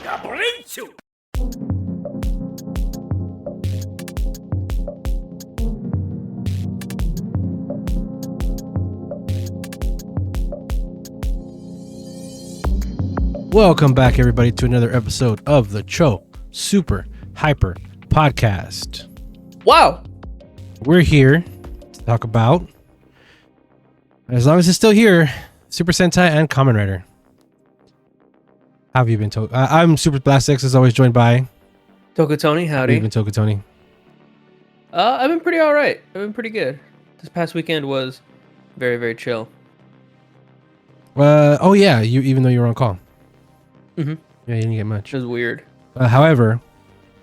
Welcome back, everybody, to another episode of the Cho Super Hyper Podcast. Wow. We're here to talk about, as long as it's still here, Super Sentai and Kamen Rider. How have you been, I'm Super Blast X, as always, joined by Tokutoni, howdy. How have you been, Tokutoni? I've been pretty alright. I've been pretty good. This past weekend was very, very chill. Oh yeah, even though you were on call. Mm-hmm. Yeah, you didn't get much. It was weird. However,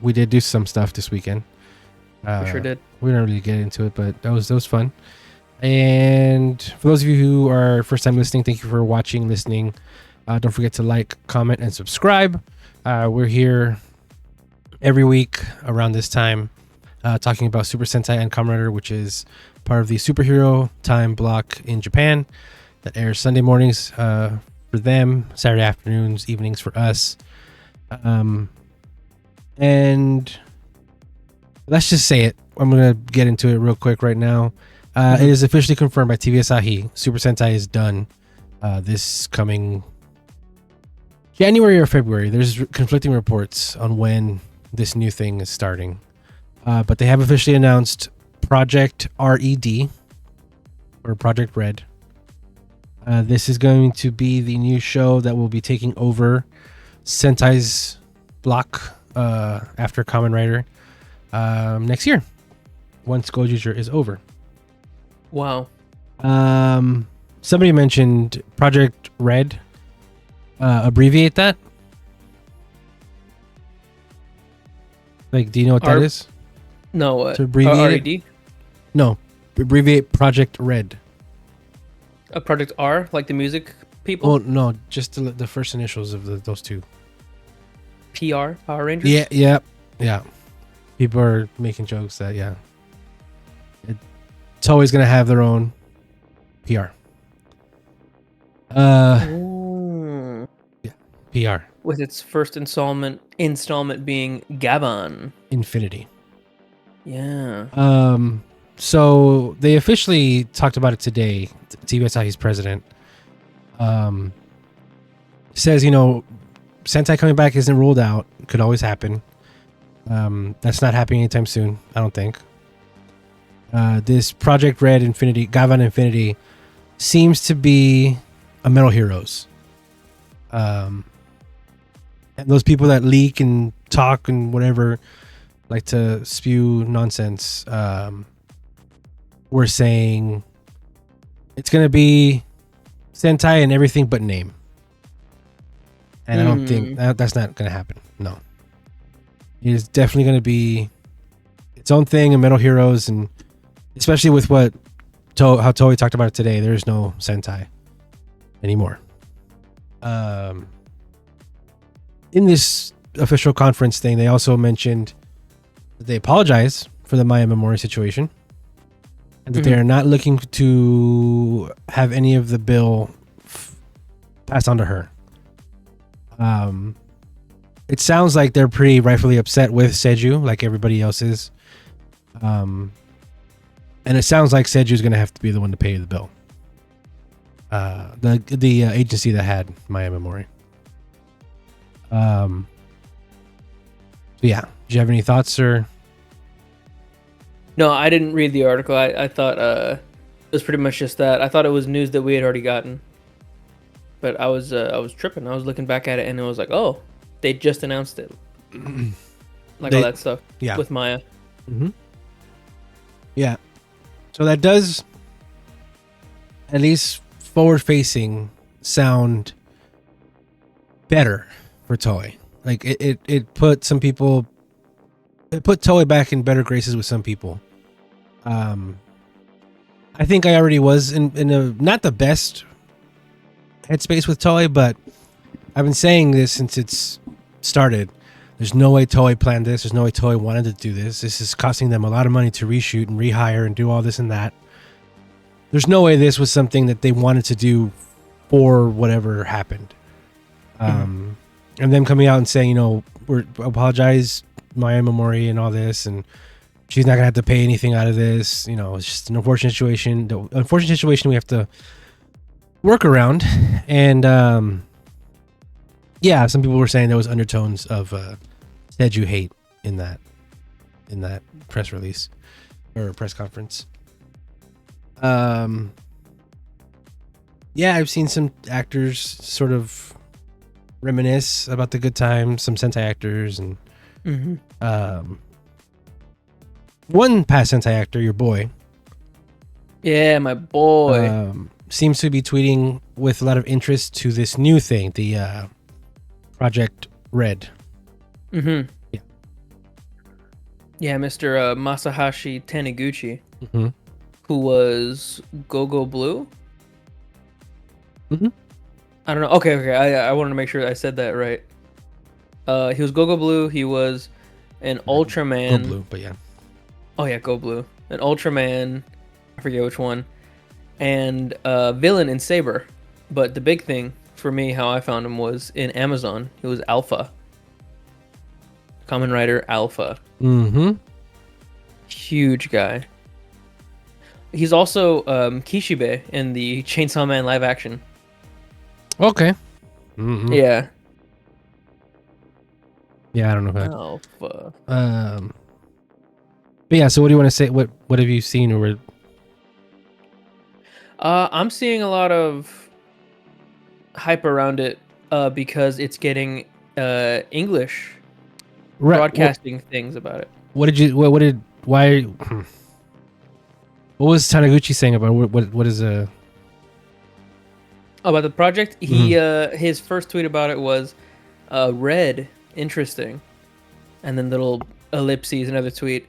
we did do some stuff this weekend. We sure did. We didn't really get into it, but that was fun. And for those of you who are first time listening, thank you for watching, listening. Don't forget to like, comment, and subscribe. We're here every week around this time talking about Super Sentai and Kamen Rider, which is part of the superhero time block in Japan that airs Sunday mornings for them, Saturday afternoons, evenings for us. And let's just say it. I'm going to get into it real quick right now. It is officially confirmed by TV Asahi. Super Sentai is done this coming January or February. There's conflicting reports on when this new thing is starting. But they have officially announced Project RED, or Project Red. This is going to be the new show that will be taking over Sentai's block after Kamen Rider next year, once Gozyuger is over. Wow. Somebody mentioned Project Red. Abbreviate that. Like, do you know what that is? No, what? To abbreviate RED? No, abbreviate Project Red. A Project R, like the music people? Oh no, just the first initials of those two. PR, Power Rangers? Yeah. People are making jokes that it's always gonna have their own PR. PR. With its first installment being Gaban. Infinity. Yeah. So they officially talked about it today. TV Asahi's president says, Sentai coming back isn't ruled out. It could always happen. That's not happening anytime soon, I don't think. This Project Red Infinity, Gavan Infinity, seems to be a Metal Heroes. And those people that leak and talk and whatever, like to spew nonsense, we're saying it's going to be Sentai and everything but name. And I don't think that's not going to happen. No. It is definitely going to be its own thing in Metal Heroes, and especially with how Toei talked about it today, there's no Sentai anymore. In this official conference thing, they also mentioned that they apologize for the Maya Memori situation, and that they are not looking to have any of the bill passed on to her. It sounds like they're pretty rightfully upset with Seiju, like everybody else is. And it sounds like Seiju is going to have to be the one to pay the bill. The agency that had Maya Memori. Yeah. Do you have any thoughts or? No, I didn't read the article. I thought it was pretty much just that. I thought it was news that we had already gotten. But I was tripping. I was looking back at it and it was like, oh, they just announced it. All that stuff. Yeah. With Maya. Mm-hmm. Yeah. So that does, at least forward-facing, sound better for Toei. Like it put some people, it put Toei back in better graces with some people. I think I already was in a not the best headspace with Toei, but I've been saying this since it's started. There's no way Toei planned this. There's no way Toei wanted to do this. This is costing them a lot of money to reshoot and rehire and do all this and that. There's no way this was something that they wanted to do for whatever happened. and them coming out and saying, we apologize, Maya Memori and all this, and she's not gonna have to pay anything out of this. It's just an unfortunate situation. The unfortunate situation we have to work around, and yeah, some people were saying there was undertones of said you hate in that press release or press conference. Yeah, I've seen some actors sort of reminisce about the good times, some Sentai actors, and one past Sentai actor, your boy. Yeah, my boy. Seems to be tweeting with a lot of interest to this new thing, the Project Red. Yeah, Mr. Masahashi Taniguchi, who was Go Blue. I don't know. Okay. I wanted to make sure I said that right. He was Go Blue. He was an Ultraman. Go Blue, but yeah. Oh yeah, Go Blue. An Ultraman. I forget which one. And villain in Saber. But the big thing for me, how I found him, was in Amazon. He was Alpha. Kamenrider Alpha. Huge guy. He's also Kishibe in the Chainsaw Man live action. Okay. Yeah. Yeah, I don't know that. Alpha. But yeah, so what do you want to say? What have you seen or? I'm seeing a lot of hype around it because it's getting English broadcasting things about it. What was Taniguchi saying about what is a? About the project, he his first tweet about it was red, interesting, and then little ellipses, another tweet,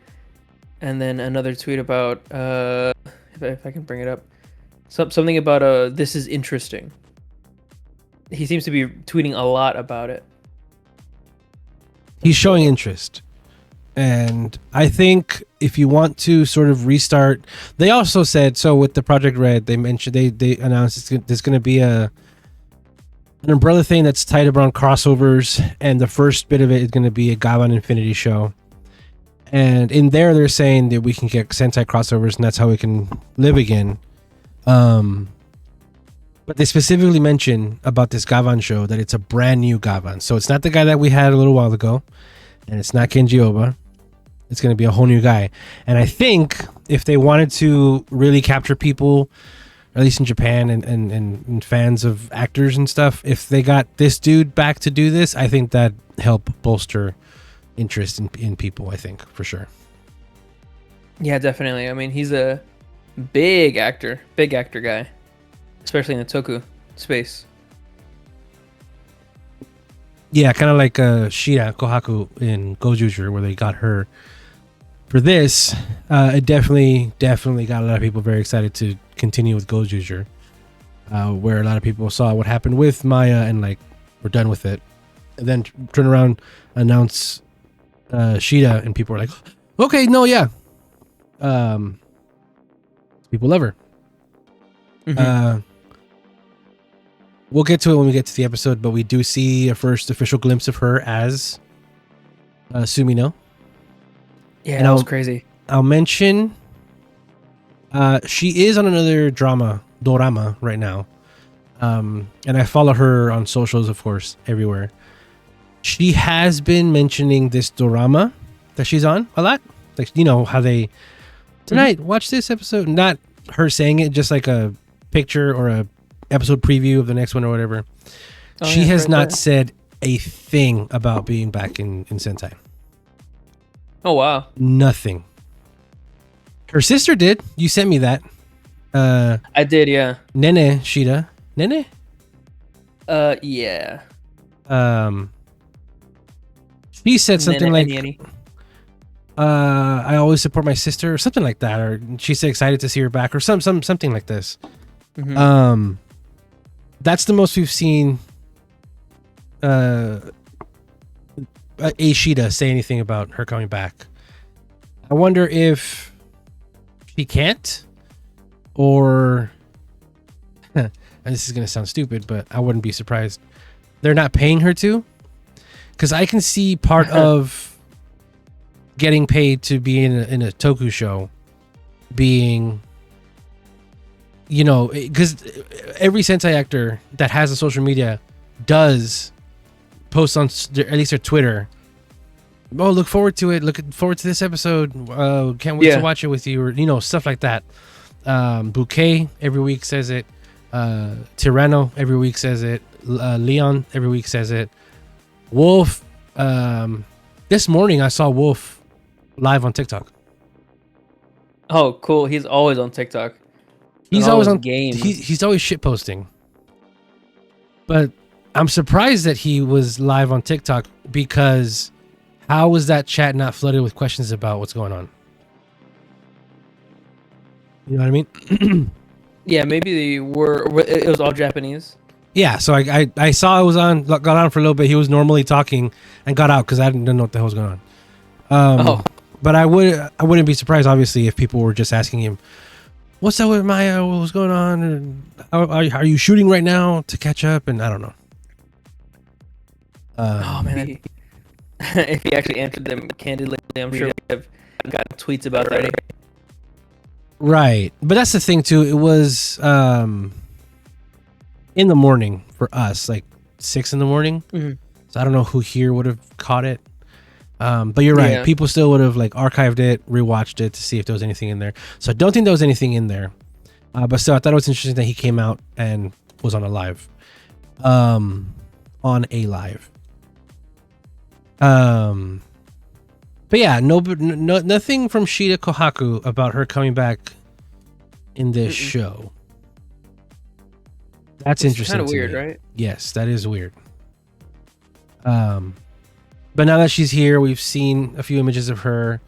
and then another tweet about if I can bring it up, something about this is interesting. He seems to be tweeting a lot about it. He's showing interest. And I think if you want to sort of restart, they also said, so with the Project Red, they mentioned, they announced there's going to be an umbrella thing that's tied around crossovers. And the first bit of it is going to be a Gavan Infinity show. And in there, they're saying that we can get Sentai crossovers and that's how we can live again. But they specifically mention about this Gavan show that it's a brand new Gavan. So it's not the guy that we had a little while ago. And it's not Kenji Oba. It's going to be a whole new guy. And I think if they wanted to really capture people, at least in Japan and fans of actors and stuff, if they got this dude back to do this, I think that help bolster interest in people, I think, for sure. Yeah, definitely. I mean, he's a big actor guy, especially in the Toku space. Yeah, kind of like Shira Kohaku in Gozyuger, where they got her for this. It definitely got a lot of people very excited to continue with Gozyuger, where a lot of people saw what happened with Maya and like, we're done with it. And then turn around, announce Shira, and people are like, okay, no, yeah. People love her. We'll get to it when we get to the episode, but we do see a first official glimpse of her as Sumino. Yeah, and that was crazy. I'll mention she is on another dorama right now. And I follow her on socials, of course, everywhere. She has been mentioning this dorama that she's on a lot. Like, how they tonight watch this episode. Not her saying it, just like a picture or a episode preview of the next one or whatever. She has not said a thing about being back in Sentai. Oh wow. Nothing. Her sister did. You sent me that. I did, yeah. Nene Shida. Nene? Yeah. She said something Nene. I always support my sister or something like that, or she's excited to see her back or something like this. That's the most we've seen Ashida say anything about her coming back. I wonder if she can't, or and this is going to sound stupid, but I wouldn't be surprised. They're not paying her to, because I can see part of getting paid to be in a toku show being, you know, because every Sentai actor that has a social media does post on at least their Twitter. Oh, look forward to it. Look forward to this episode. Can't wait to watch it with you, or you know, stuff like that. Bouquet every week says it. Tyranno every week says it. Leon every week says it. Wolf. This morning I saw Wolf live on TikTok. Oh, cool. He's always on TikTok. He's always on games. He's always shit posting. But I'm surprised that he was live on TikTok, because how was that chat not flooded with questions about what's going on? You know what I mean? Yeah, maybe it was all Japanese. Yeah, so I saw it was on, got on for a little bit. He was normally talking and got out because I didn't know what the hell was going on. But I wouldn't be surprised, obviously, if people were just asking him, "What's up with Maya? What's going on? Are you shooting right now to catch up?" And I don't know. Oh man, if he actually answered them candidly, I'm sure we have gotten tweets about that. Right, but that's the thing too. It was in the morning for us, like 6 a.m. Mm-hmm. So I don't know who here would have caught it. But you're right. Yeah. People still would have like archived it, rewatched it to see if there was anything in there. So I don't think there was anything in there. But still, I thought it was interesting that he came out and was on a live. But yeah, nothing from Shida Kohaku about her coming back in this show. That's interesting. Kind of weird, right? Yes, that is weird. But now that she's here, we've seen a few images of her.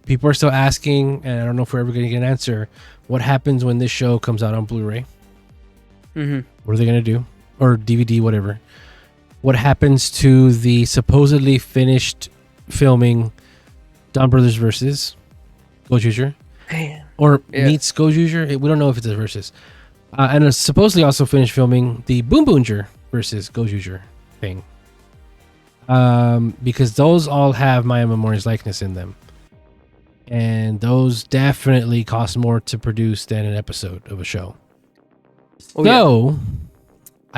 People are still asking, and I don't know if we're ever going to get an answer. What happens when this show comes out on Blu-ray? Mm-hmm. What are they going to do? Or DVD, whatever. What happens to the supposedly finished filming Don Brothers versus Gozyuger? Or meets Gozyuger? We don't know if it's a versus. And it's supposedly also finished filming the Boom Boonger versus Gozyuger thing. Because those all have Maya Memoria's likeness in them. And those definitely cost more to produce than an episode of a show. I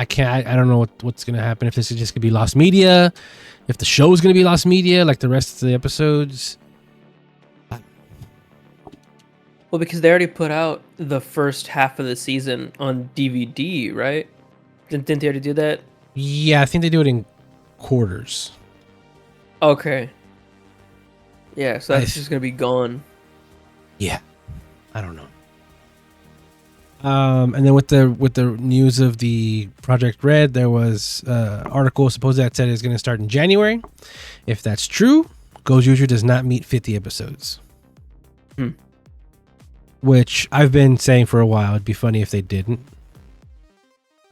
don't know what's going to happen. If this is just going to be lost media. If the show is going to be lost media like the rest of the episodes. Well, because they already put out the first half of the season on DVD, right? Didn't they already do that? Yeah, I think they do it in quarters. Okay. Yeah, so that's just gonna be gone. Yeah, I don't know. And then with the news of the Project Red, there was article supposedly that said it's going to start in January. If that's true, Gozyuger does not meet 50 episodes. Which I've been saying for a while. It'd be funny if they didn't.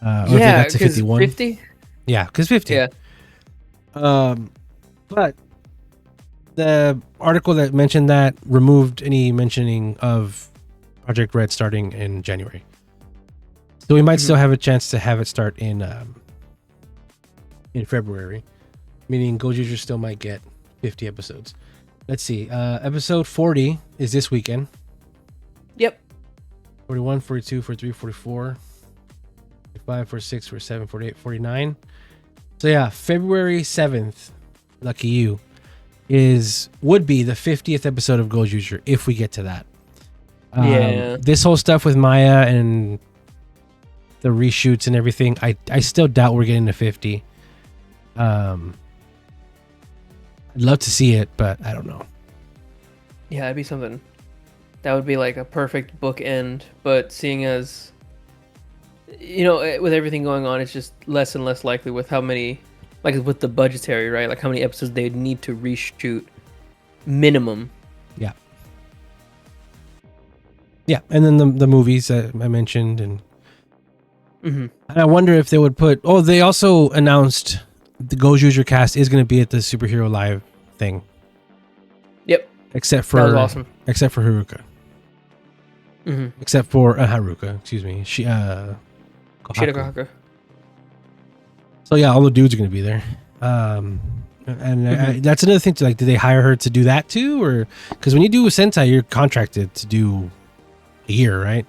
Or if they got to 51. 50? Yeah, because 50. Yeah. But the article that mentioned that removed any mentioning of Project Red starting in January. So we might still have a chance to have it start in February. Meaning Gozyuger still might get 50 episodes. Let's see. Episode 40 is this weekend. Yep. 41, 42, 43, 44, 45, 46, 47, 48, 49. So yeah, February 7th, lucky you, would be the 50th episode of Gozyuger if we get to that. This whole stuff with Maya and the reshoots and everything, I still doubt we're getting to 50. I'd love to see it, but I don't know. Yeah, that'd be something. That would be like a perfect bookend, but seeing as, you know, with everything going on, it's just less and less likely with how many, like with the budgetary, right? Like how many episodes they'd need to reshoot minimum. Yeah. Yeah, and then the movies that I mentioned, and I wonder if they would put. Oh, they also announced the Gozyuger cast is going to be at the Superhero Live thing. Yep. Except for that was awesome. Except for Haruka. Except for Haruka, excuse me. Shida Kohaku. Kohaku. So yeah, all the dudes are going to be there. That's another thing. Did they hire her to do that too, or because when you do a Sentai, you're contracted to do a year, right,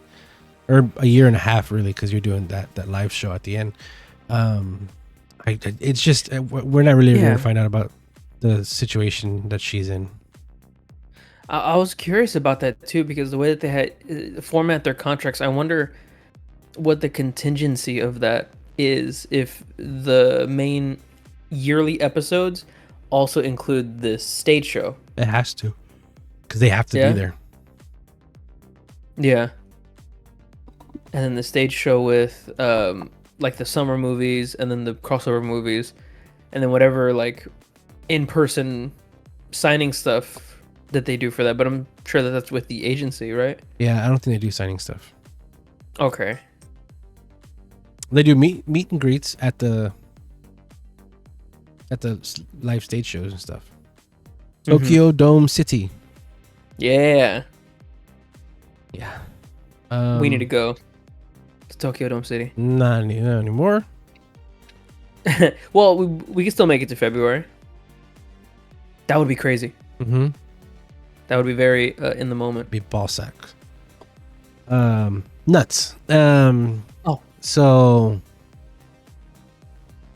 or a year and a half, really, because you're doing that live show at the end. It's just we're not really going to find out about the situation that she's in. I was curious about that too, because the way that they had format their contracts, I wonder what the contingency of that is, if the main yearly episodes also include this stage show. It has to, because they have to be there. Yeah. And then the stage show with like the summer movies, and then the crossover movies, and then whatever like in-person signing stuff that they do for that. But I'm sure that that's with the agency, right? Yeah, I don't think they do signing stuff. Okay. They do meet and greets at the live stage shows and stuff. Tokyo Dome City. Yeah. Yeah. We need to go to Tokyo Dome City. Not anymore. Well, we can still make it to February. That would be crazy. Mm-hmm. That would be very in the moment. Be ball sack. Nuts. So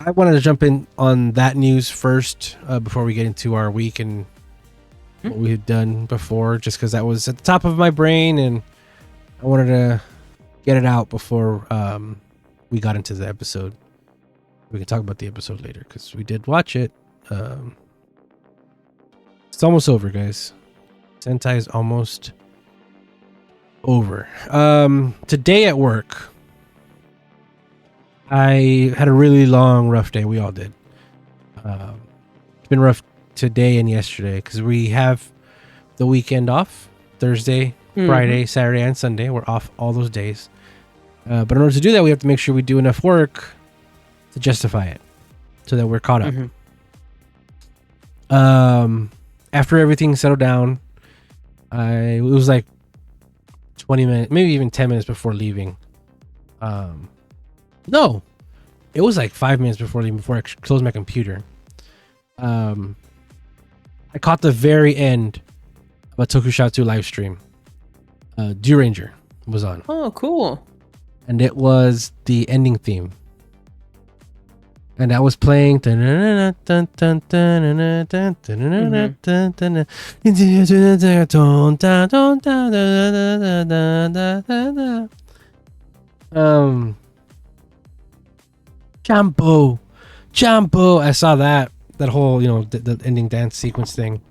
I wanted to jump in on that news first before we get into our week and what we had done before, just because that was at the top of my brain and I wanted to get it out before we got into the episode. We can talk about the episode later because we did watch it. It's almost over, guys. Sentai is almost over. Today at work, I had a really long, rough day. We all did. It's been rough today and yesterday because we have the weekend off. Thursday, Friday, Saturday, and Sunday. We're off all those days. But in order to do that, we have to make sure we do enough work to justify it so that we're caught up. After everything settled down, it was like 20 minutes, maybe even 10 minutes before leaving. No, it was like 5 minutes before leaving, before I closed my computer. I caught the very end of a Tokusatsu live stream. Zyuranger was on. Oh, cool. And it was the ending theme. And that was playing. Jumbo. I saw that whole, the ending dance sequence thing.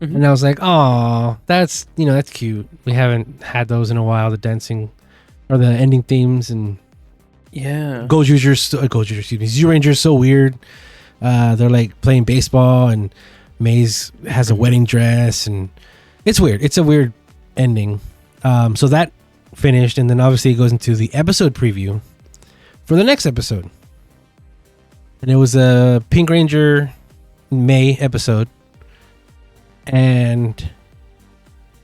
And I was like, oh, that's cute. We haven't had those in a while, the dancing or the ending themes. And yeah, Zyuranger is so weird. They're like playing baseball and Maze has a wedding dress and it's weird. It's a weird ending. So that finished, and then obviously it goes into the episode preview for the next episode. And it was a Pink Ranger May episode. And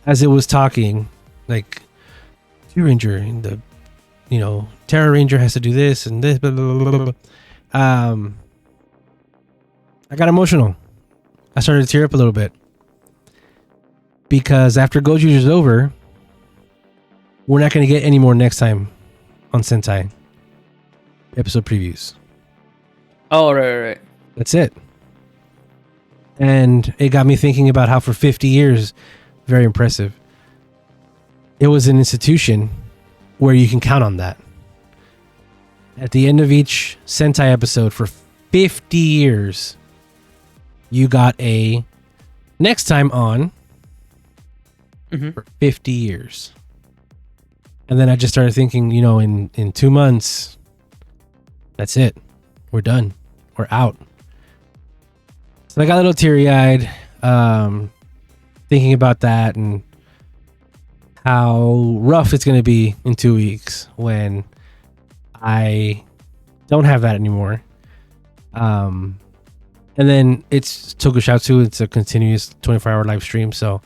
as it was talking, like Zyuranger and the Terra Ranger has to do this and this, blah, blah, blah, blah. I got emotional. I started to tear up a little bit because after Gozyuger's over, we're not going to get any more next time on Sentai episode previews. Oh, right. That's it. And it got me thinking about how for 50 years, very impressive, it was an institution where you can count on that. At the end of each Sentai episode for 50 years, you got a next time on for 50 years. And then I just started thinking, in 2 months, that's it. We're done. We're out. So I got a little teary-eyed thinking about that and how rough it's going to be in 2 weeks when I don't have that anymore. And then it's Tokusatsu. It's a continuous 24-hour live stream. So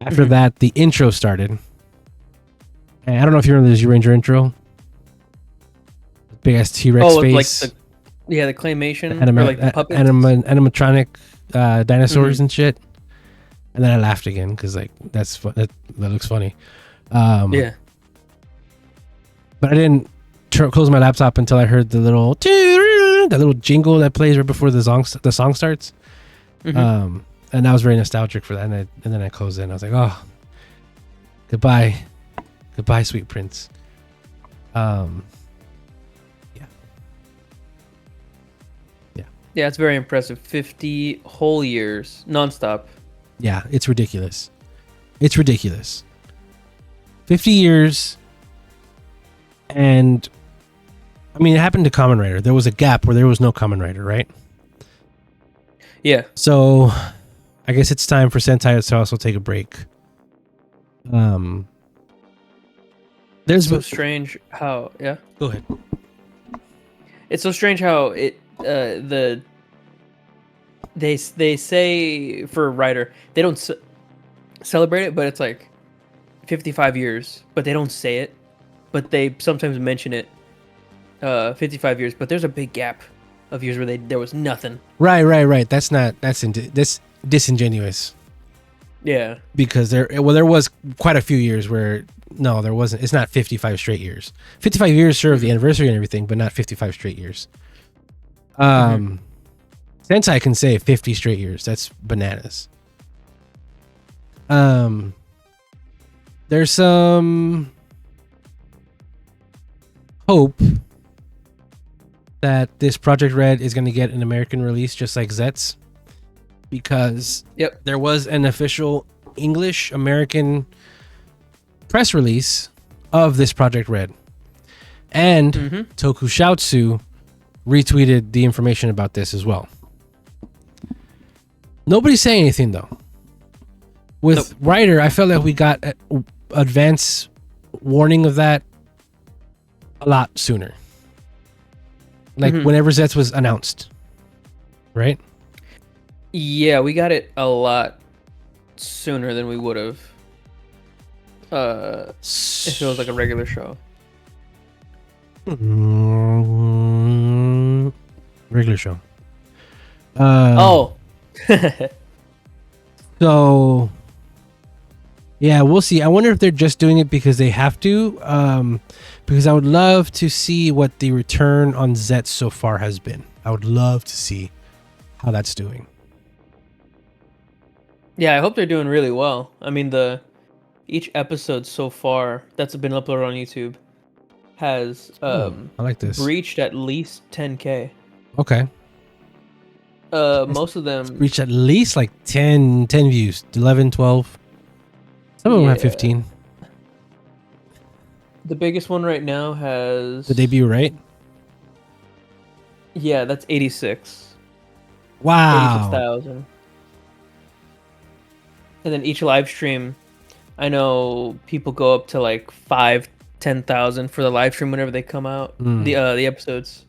after that, the intro started. And I don't know if you remember the Zyuranger intro. Big ass T-Rex face. Like Yeah, the claymation Anima- or like the puppets. animatronic dinosaurs Mhm. and shit. And then I laughed again because like that looks funny. Yeah. But I didn't close my laptop until I heard the little jingle that plays right before the song starts. Mhm. And I was very nostalgic for that. And then I closed it and I was like, oh, goodbye, sweet prince. Yeah, it's very impressive. 50 whole years nonstop. Yeah, it's ridiculous. 50 years. And I mean, it happened to Kamen Rider. There was a gap where there was no Kamen Rider, right? Yeah. So I guess it's time for Sentai to also take a break. There's So strange how Go ahead. it's so strange how it they say for a writer they don't celebrate it, but it's like 55 years, but they don't say it, but they sometimes mention it. 55 years, but there's a big gap of years where there was nothing. Right. That's disingenuous. Yeah. Because there was quite a few years where no, there wasn't. It's not 55 straight years. 55 years, sure, of the anniversary and everything, but not 55 straight years. Sentai can say 50 straight years. That's bananas. There's some hope that this Project Red is going to get an American release just like Zeztz, because there was an official English American press release of this Project Red, and Tokushoutsu retweeted the information about this as well. Nobody's saying anything though. With Rider, I felt like we got advance warning of that a lot sooner. Like whenever Zeztz was announced, right? Yeah, we got it a lot sooner than we would have if it was like a regular show. Regular show. So yeah, we'll see. I wonder if they're just doing it because they have to, because I would love to see what the return on Zeztz so far has been. I would love to see how that's doing. Yeah, I hope they're doing really well. I mean, each episode so far that's been uploaded on YouTube has I like this. Reached at least 10K. Okay. Most of them reached at least like 10 views, 11, 12. Some of them have 15. The biggest one right now has the debut, right? Yeah, that's 86. Wow. 86,000. And then each live stream, I know people go up to like 10,000 for the live stream whenever they come out. The episodes.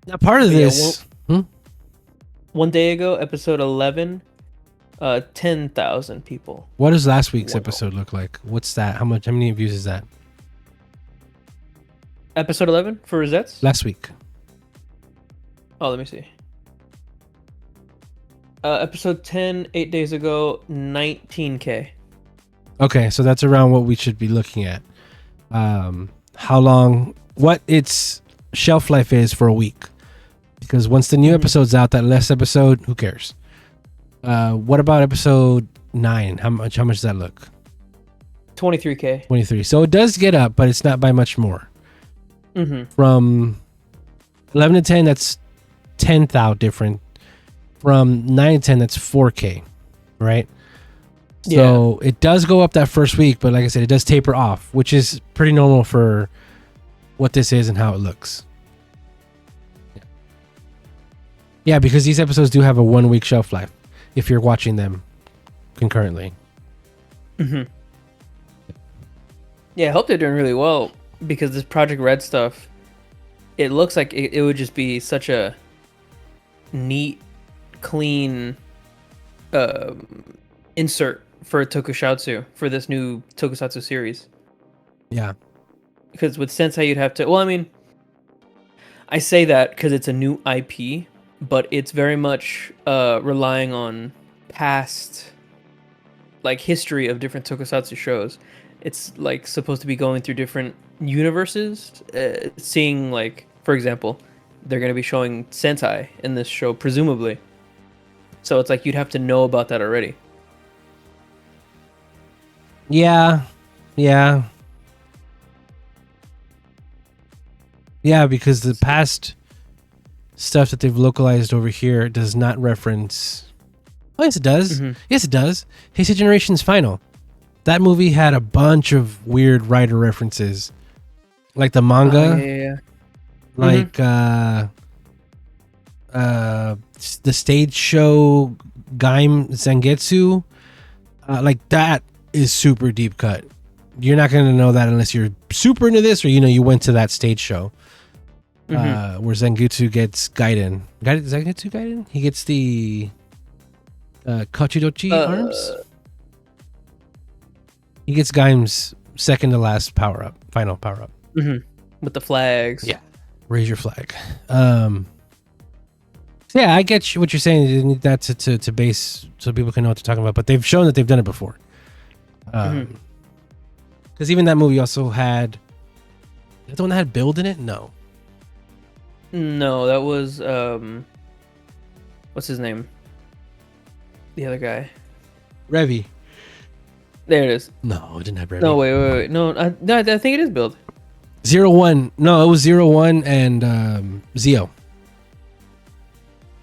Now part of this. One day ago, episode 11, 10,000 people. What does last week's episode look like? What's that? How many views is that? Episode 11 for Zeztz? Last week. Oh, let me see. Episode 10, 8 days ago, 19K. Okay, so that's around what we should be looking at. How long, what its shelf life is for a week. Because once the new episode's out, that last episode, who cares? What about episode 9? How much does that look? 23K. 23. So it does get up, but it's not by much more. From 11 to 10, that's 10,000 different. From 9 to 10, that's 4K, right? So it does go up that first week, but like I said, it does taper off, which is pretty normal for what this is and how it looks. Yeah, because these episodes do have a 1 week shelf life if you're watching them concurrently. Yeah, I hope they're doing really well, because this Project Red stuff, it looks like it would just be such a neat, clean insert for Tokushoutsu, for this new Tokusatsu series. Yeah. Because with Sentai, you'd have to... Well, I mean, I say that because it's a new IP, but it's very much relying on past, like, history of different tokusatsu shows. It's like supposed to be going through different universes, seeing, like, for example, they're going to be showing Sentai in this show, presumably. So it's like you'd have to know about that already. Yeah. Yeah, because the past stuff that they've localized over here does not reference. Oh, yes, it does. Mhm. Yes, it does. Heisei Generation's Final. That movie had a bunch of weird writer references, like the manga, Yeah. like the stage show Gaim Zangetsu. Like that is super deep cut. You're not going to know that unless you're super into this, or you went to that stage show where Zangetsu gets Gaiden. Zangetsu Gaiden? He gets the Kachidochi arms. He gets Gaim's second to last final power up. With the flags. Yeah, raise your flag. Yeah, I get what you're saying. You need that to base so people can know what they're talking about. But they've shown that they've done it before. Because even that movie also had... Is that the one that had Build in it? No. No, that was... what's his name? The other guy. Revy. There it is. No, it didn't have Revy. No, wait. No, I think it is Build. 01. No, it was 01 and Zio.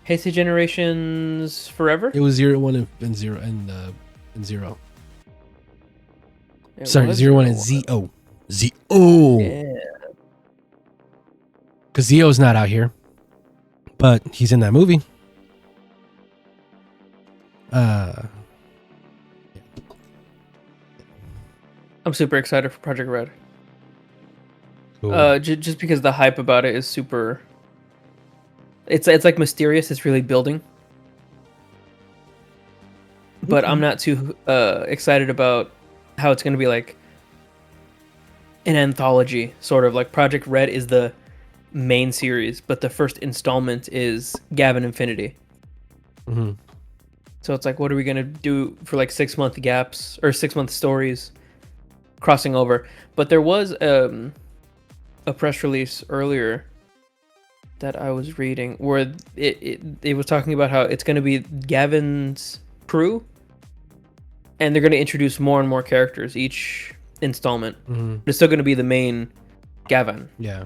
Heisei Generations Forever? It was 01 and 0 and 0. It Sorry, was 01 and Zio. Zio. Yeah. Because Zio's not out here, but he's in that movie. I'm super excited for Project Red. Cool. Just because the hype about it is super... It's like mysterious. It's really building. But I'm not too excited about how it's going to be like an anthology, sort of. Like Project Red is the main series, but the first installment is Gavin Infinity. So it's like, what are we going to do for like 6-month gaps or 6-month stories crossing over? But there was a press release earlier that I was reading where it was talking about how it's going to be Gavin's crew, and they're going to introduce more and more characters each installment. But it's still going to be the main Gavin. Yeah,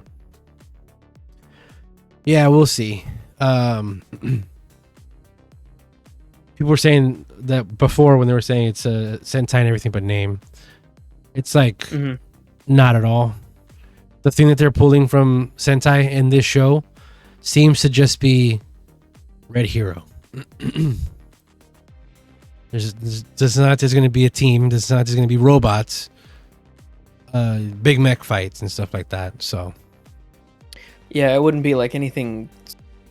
we'll see. People were saying that before when they were saying it's a Sentai and everything but name. It's like not at all. The thing that they're pulling from Sentai in this show seems to just be Red Hero. There's not just going to be a team. There's not just going to be robots, big mech fights and stuff like that. So, yeah, it wouldn't be like anything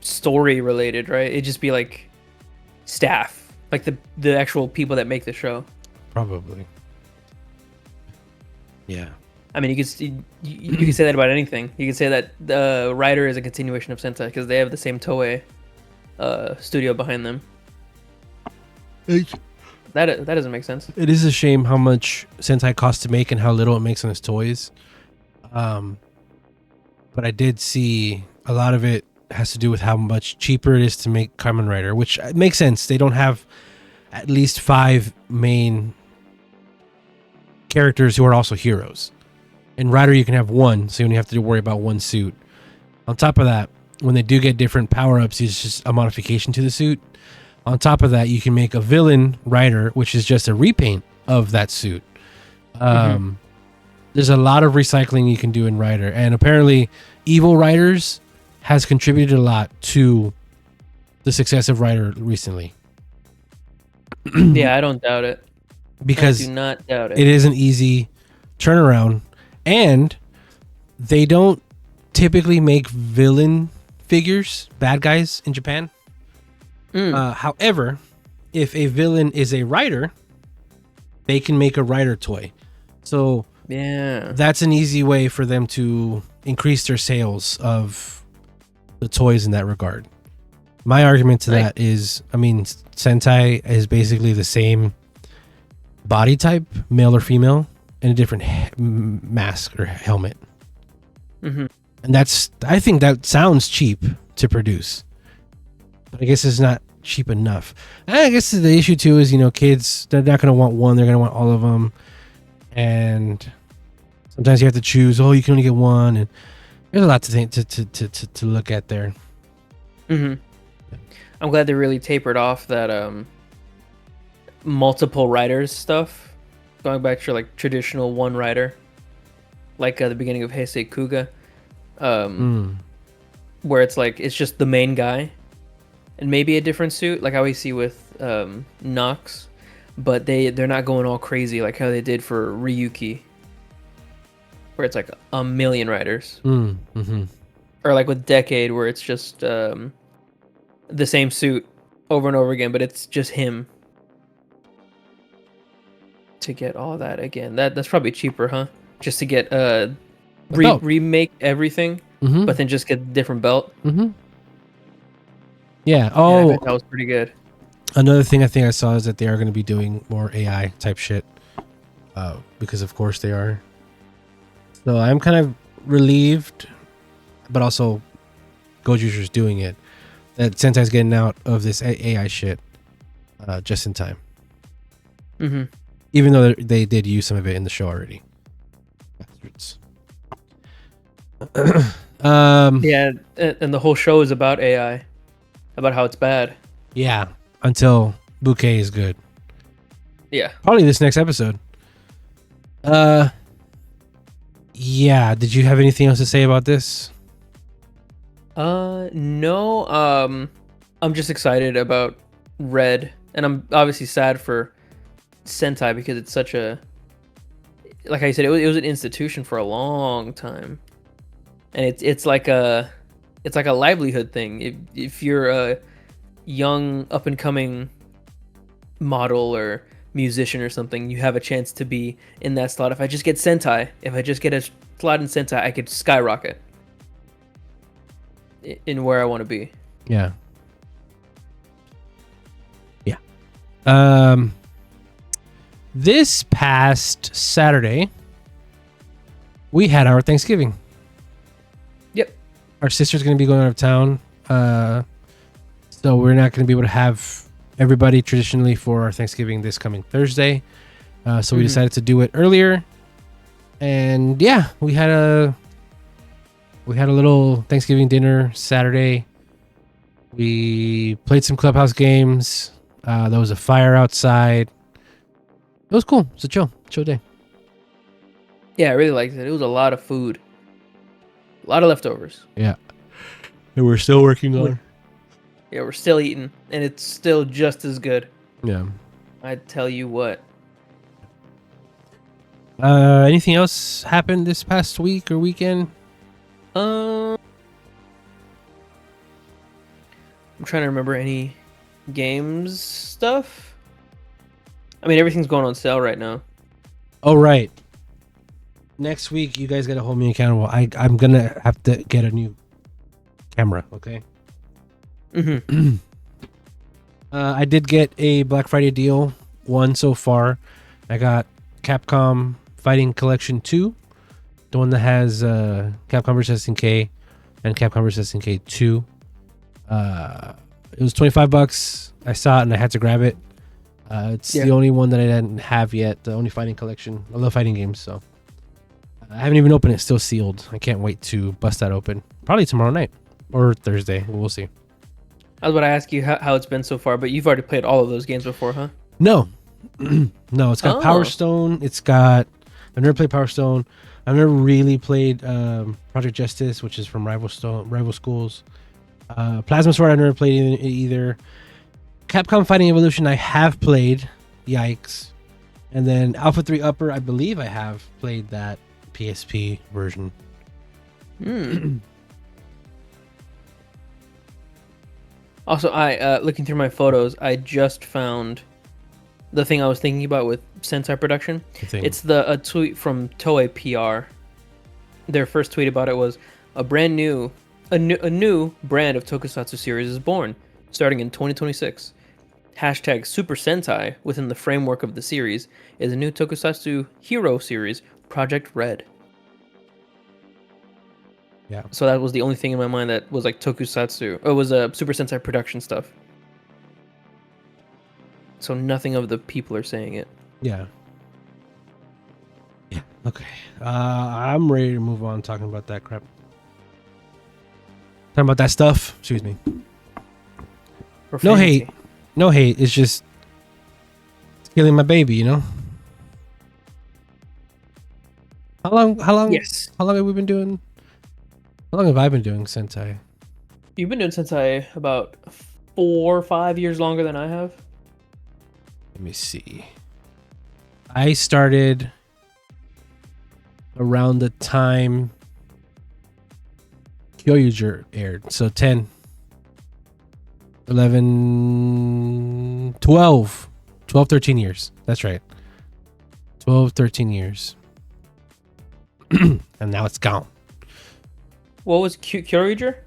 story related, right? It'd just be like staff, like the actual people that make the show. Probably. Yeah. I mean, you could say that about anything. You could say that the Rider is a continuation of Sentai because they have the same Toei studio behind them. That doesn't make sense. It is a shame how much Sentai costs to make and how little it makes on its toys. But I did see a lot of it has to do with how much cheaper it is to make Kamen Rider, which makes sense. They don't have at least 5 main characters who are also heroes. In Rider, you can have one, so you only have to worry about one suit. On top of that, when they do get different power-ups, it's just a modification to the suit. On top of that, you can make a villain Rider, which is just a repaint of that suit. There's a lot of recycling you can do in Rider, and apparently Evil Riders has contributed a lot to the success of Rider recently. Yeah, I don't doubt it. Because I do not doubt it. It is an easy turnaround. And they don't typically make villain figures, bad guys in Japan. However, if a villain is a Rider, they can make a Rider toy. So yeah, that's an easy way for them to increase their sales of the toys in that regard. My argument to Right. that is, I mean, Sentai is basically the same body type, male or female, and a different mask or helmet. Mm-hmm. And I think that sounds cheap to produce, but I guess it's not cheap enough. And I guess the issue too is, kids, they're not going to want one, they're going to want all of them. And sometimes you have to choose, you can only get one. And there's a lot to think to look at there. Mm-hmm. I'm glad they really tapered off that multiple riders stuff, going back to like traditional one rider, like the beginning of Heisei Kuga, where it's like it's just the main guy, and maybe a different suit, like how we see with Nozx, but they're not going all crazy like how they did for Ryuki, where it's like a million riders, Mm-hmm. or like with Decade, where it's just the same suit over and over again, but it's just him. To get all that again, that's probably cheaper, huh? Just to get remake everything, Mm-hmm. but then just get a different belt. Mm-hmm. Yeah. Yeah, I Oh, bet that was pretty good. another thing I think I saw is that they are going to be doing more AI type shit, because of course they are. So I'm kind of relieved, but also Gozyuger's doing it. That Sentai's getting out of this AI shit just in time. Mm-hmm. Even though they did use some of it in the show already. Bastards. Yeah, and the whole show is about AI, about how it's bad. Yeah, until Bouquet is good. Yeah. Probably this next episode. Yeah, did you have anything else to say about this? No. I'm just excited about Red, and I'm obviously sad for Sentai because it's such a, like I said, it was an institution for a long time, and it's like a livelihood thing. If you're a young up and coming model or musician or something, you have a chance to be in that slot. If I just get a slot in Sentai, I could skyrocket in where I want to be. Yeah. This past Saturday, we had our Thanksgiving. Yep. Our sister's going to be going out of town, so we're not going to be able to have everybody traditionally for our Thanksgiving this coming Thursday. So we decided to do it earlier, and yeah, we had a little Thanksgiving dinner Saturday. We played some clubhouse games. There was a fire outside. It was cool. It's a chill day. Yeah, I really liked it. It was a lot of food, a lot of leftovers. Yeah, and we're still working on. Yeah, we're still eating, and it's still just as good. Yeah. I tell you what. Anything else happened this past week or weekend? I'm trying to remember any games stuff. I mean, everything's going on sale right now. Oh, right. Next week, you guys got to hold me accountable. I'm going to have to get a new camera, okay? Mm-hmm. I did get a Black Friday deal, one so far. I got Capcom Fighting Collection 2, the one that has Capcom vs. SNK and Capcom vs. SNK 2. It was $25. I saw it and I had to grab it. It's the only one that I didn't have yet, the only fighting collection. I love fighting games, so I haven't even opened it. It's still sealed. I can't wait to bust that open. Probably tomorrow night or Thursday. We'll see. I was about to ask you how it's been so far, but you've already played all of those games before, huh? No. No, it's got Power Stone. I've never played Power Stone. I've never really played Project Justice, which is from Rival Schools. Plasma Sword, I've never played either. Capcom Fighting Evolution, I have played. Yikes. And then Alpha 3 Upper, I believe I have played that PSP version. Also, I looking through my photos, I just found the thing I was thinking about with Sentai production. It's a tweet from Toei PR. Their first tweet about it was a brand new A new brand of tokusatsu series is born, starting in 2026. Hashtag Super Sentai within the framework of the series is a new tokusatsu hero series, Project Red. Yeah. So that was the only thing in my mind that was like tokusatsu. It was a Super Sentai production stuff. So nothing of the people are saying it. Yeah. Yeah. Okay. I'm ready to move on talking about that crap. Talking about that stuff. Excuse me. No hate. No hate. It's just it's killing my baby, you know? How long Yes. How long have we been doing? How long have I been doing Sentai? You've been doing Sentai about 4 or 5 years longer than I have. Let me see. I started around the time Gozyuger aired. So 10, 11, 12, 13 years. That's right. 12, 13 years. And now it's gone. What was Gozyuger?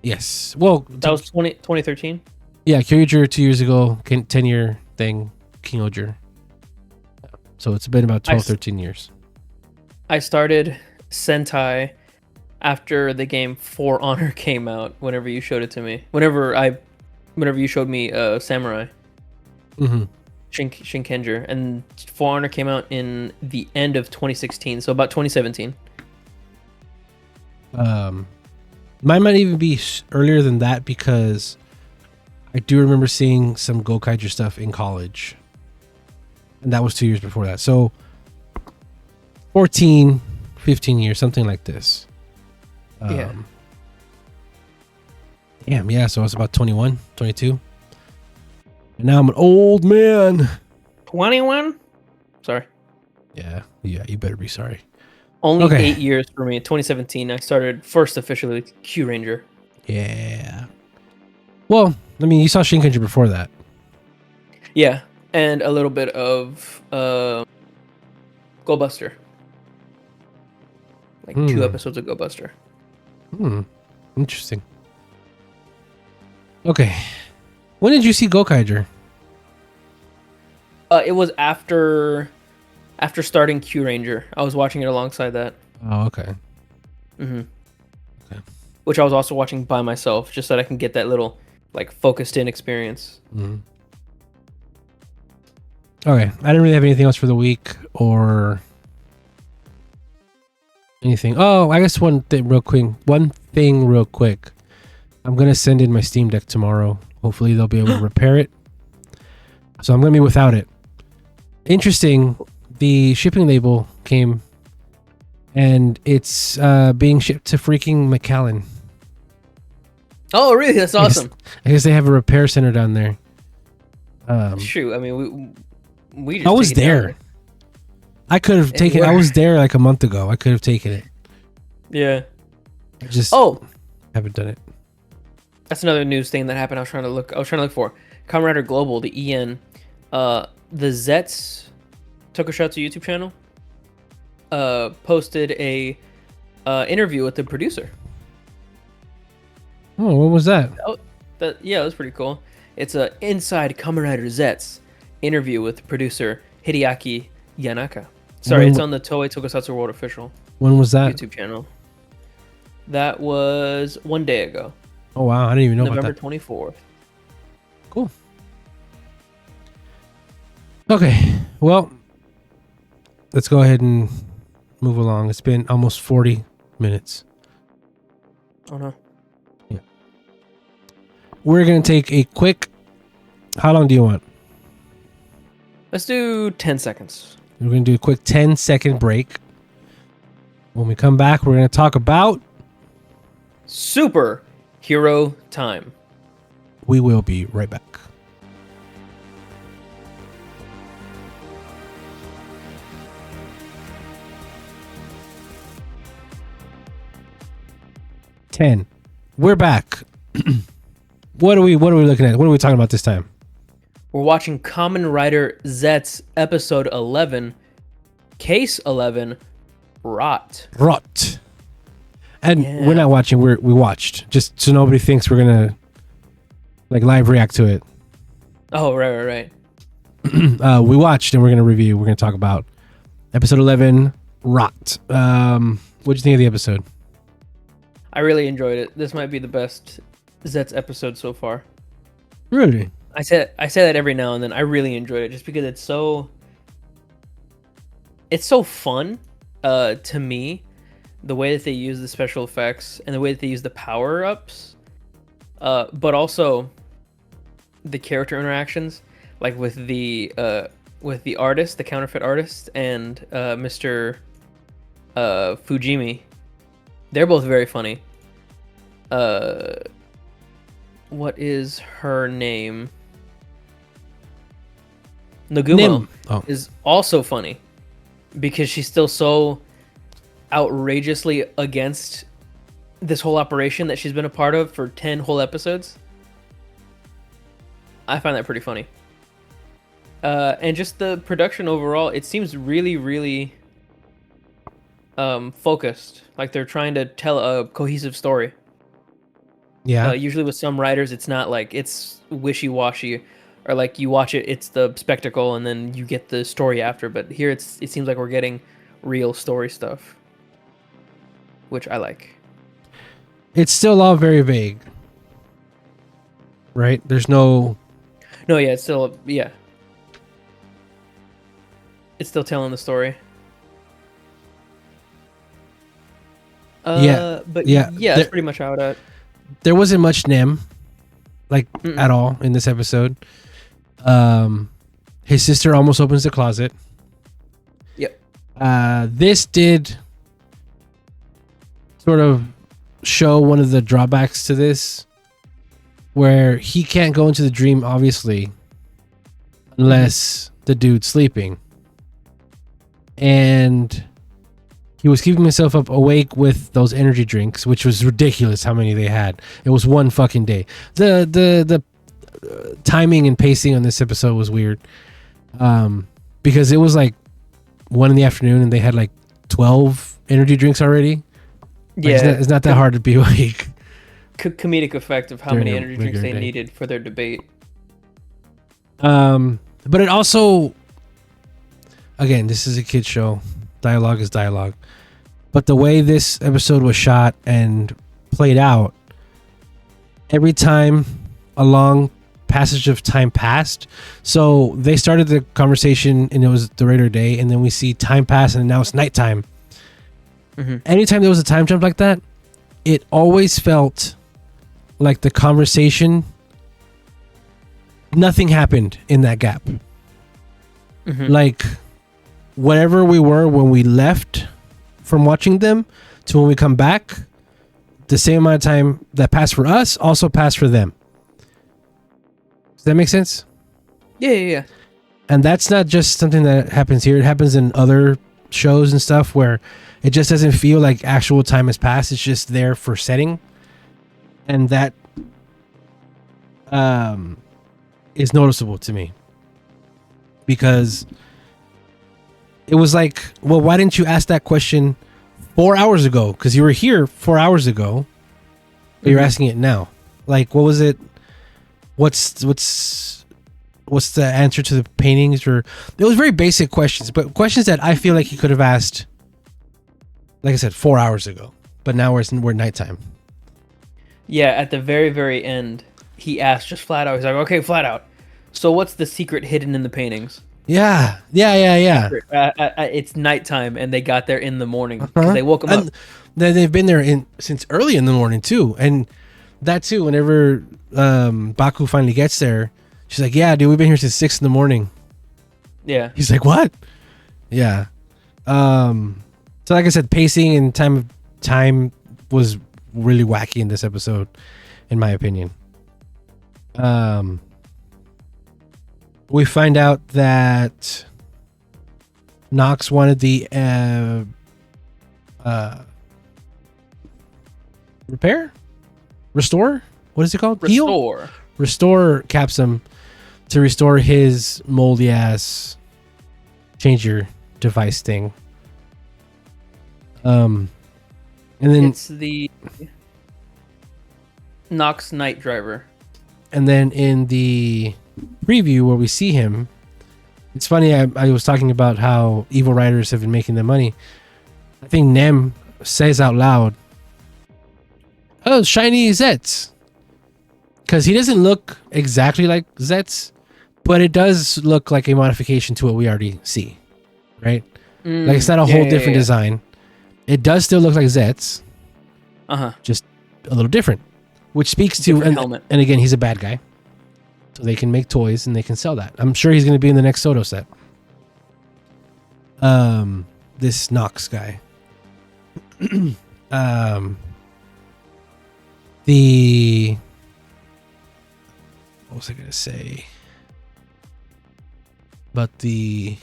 Yes. Well, That was 2013. yeah, Gozyuger 2 years ago, 10-year thing, Gozyuger. So it's been about 12, 13 years. I started Sentai after the game For Honor came out. Whenever you showed it to me, whenever you showed me Samurai, Shinkenger, and For Honor came out in the end of 2016, so about 2017. Mine might even be earlier than that because I do remember seeing some Gokaiger stuff in college, and that was 2 years before that. So 14, 15 years, something like this. Yeah. Damn, yeah, so I was about 21, 22. And now I'm an old man. 21? Sorry. Yeah, you better be sorry. Only Okay. 8 years for me. 2017, I started first officially with Q Ranger. Yeah. Well, I mean, you saw Shinkenger before that. Yeah, and a little bit of Go Buster. Like 2 episodes of Go Buster. Interesting. Okay. When did you see Gokaiger? It was after starting Q Ranger. I was watching it alongside that. Oh, okay. Mm-hmm. Okay. Which I was also watching by myself, just so that I can get that little like focused in experience. Mm-hmm. Okay. I didn't really have anything else for the week or anything. Oh, I guess one thing real quick. I'm going to send in my Steam Deck tomorrow. Hopefully they'll be able to repair it. So I'm going to be without it. Interesting. The shipping label came and it's being shipped to freaking McAllen. Oh, really? That's awesome. I guess they have a repair center down there. Shoot, I mean, we just I was take it down there. I could have taken. I was there like a month ago. I could have taken it. Yeah. I just haven't done it. That's another news thing that happened. I was trying to look for Kamen Rider Global, the EN, the Zeztz Tokusatsu YouTube channel, posted a interview with the producer. Oh, what was that? Yeah, it was pretty cool. It's a Inside Kamen Rider Zeztz interview with producer Hideaki Yanaka. Sorry, it's on the Toei Tokusatsu World official. When was that? YouTube channel. That was 1 day ago. Oh wow, I didn't even know November about that. 24th. Cool. Okay, well, let's go ahead and move along. It's been almost 40 minutes. Oh no. Yeah. We're gonna take a quick. How long do you want? Let's do 10 seconds. We're gonna do a quick 10-second break. When we come back, we're gonna talk about Super Hero Time. We will be right back. We're back. What are we looking at? What are we talking about this time? We're watching Kamen Rider Zetz's episode 11, Case 11, Rot. And Yeah. we're not watching. We watched, just so nobody thinks we're gonna like live react to it. Oh, right. We watched and we're gonna review. We're gonna talk about episode 11, Rot. What'd you think of the episode? I really enjoyed it. This might be the best Zeztz episode so far. Really? I say that every now and then. I really enjoyed it just because it's so fun to me, the way that they use the special effects and the way that they use the power-ups, but also the character interactions, like with the artist, the counterfeit artist, and Mr. Fujimi. They're both very funny. What is her name? Nagumo is also funny because she's still so outrageously against this whole operation that she's been a part of for 10 whole episodes. I find that pretty funny. And just the production overall, it seems really, really focused. Like they're trying to tell a cohesive story. Yeah. Usually with some writers, it's not like it's wishy-washy, or like you watch it, it's the spectacle, and then you get the story after. But here, it seems like we're getting real story stuff, which I like. It's still all very vague, right? There's no. No, yeah, it's still it's still telling the story. But that's pretty much how it. There wasn't much Nem, like at all in this episode. His sister almost opens the closet. Yep. This did sort of show one of the drawbacks to this, where he can't go into the dream, obviously, unless the dude's sleeping. And he was keeping himself up awake with those energy drinks, which was ridiculous how many they had. It was one fucking day. The timing and pacing on this episode was weird, because it was like 1 PM and they had like 12 energy drinks already. Like, it's not that hard to be awake. Comedic effect of how many energy drinks they needed for their debate. But it also, again, this is a kid's show. Dialogue is dialogue. But the way this episode was shot and played out, every time a long passage of time passed. So they started the conversation and it was the regular day, and then we see time pass and now it's nighttime. Anytime there was a time jump like that, it always felt like the conversation, nothing happened in that gap. Like whatever we were when we left from watching them to when we come back, the same amount of time that passed for us also passed for them. Does that make sense? Yeah. And that's not just something that happens here. It happens in other shows and stuff where it just doesn't feel like actual time has passed. It's just there for setting. And that is noticeable to me. Because it was like, well, why didn't you ask that question 4 hours ago? Because you were here 4 hours ago, but you're asking it now. Like, what was it? What's the answer to the paintings? Or it was very basic questions, but questions that I feel like he could have asked, like I said, 4 hours ago. But now we're nighttime. Yeah, at the very, very end, he asked just flat out. He's like, okay, flat out. So what's the secret hidden in the paintings? Yeah. It's nighttime, and they got there in the morning because they woke him up. They've been there since early in the morning too, and that too. Whenever Baku finally gets there, she's like, "Yeah, dude, we've been here since 6 a.m." Yeah. He's like, "What?" Yeah. So like I said, pacing and time was really wacky in this episode, in my opinion. We find out that Nozx wanted the restore? What is it called? Restore Capsum to restore his moldy ass change your device thing. And And then it's the Nozx Night Driver. And then in the preview where we see him, it's funny. I was talking about how evil writers have been making their money. I think Nem says out loud, "Oh, shiny Zeztz," because he doesn't look exactly like Zeztz, but it does look like a modification to what we already see, right? Like it's not a whole different design. It does still look like Zeztz, just a little different, which speaks to and again, he's a bad guy, so they can make toys and they can sell that. I'm sure he's going to be in the next Soto set. This Nozx guy. The what was I gonna say? But the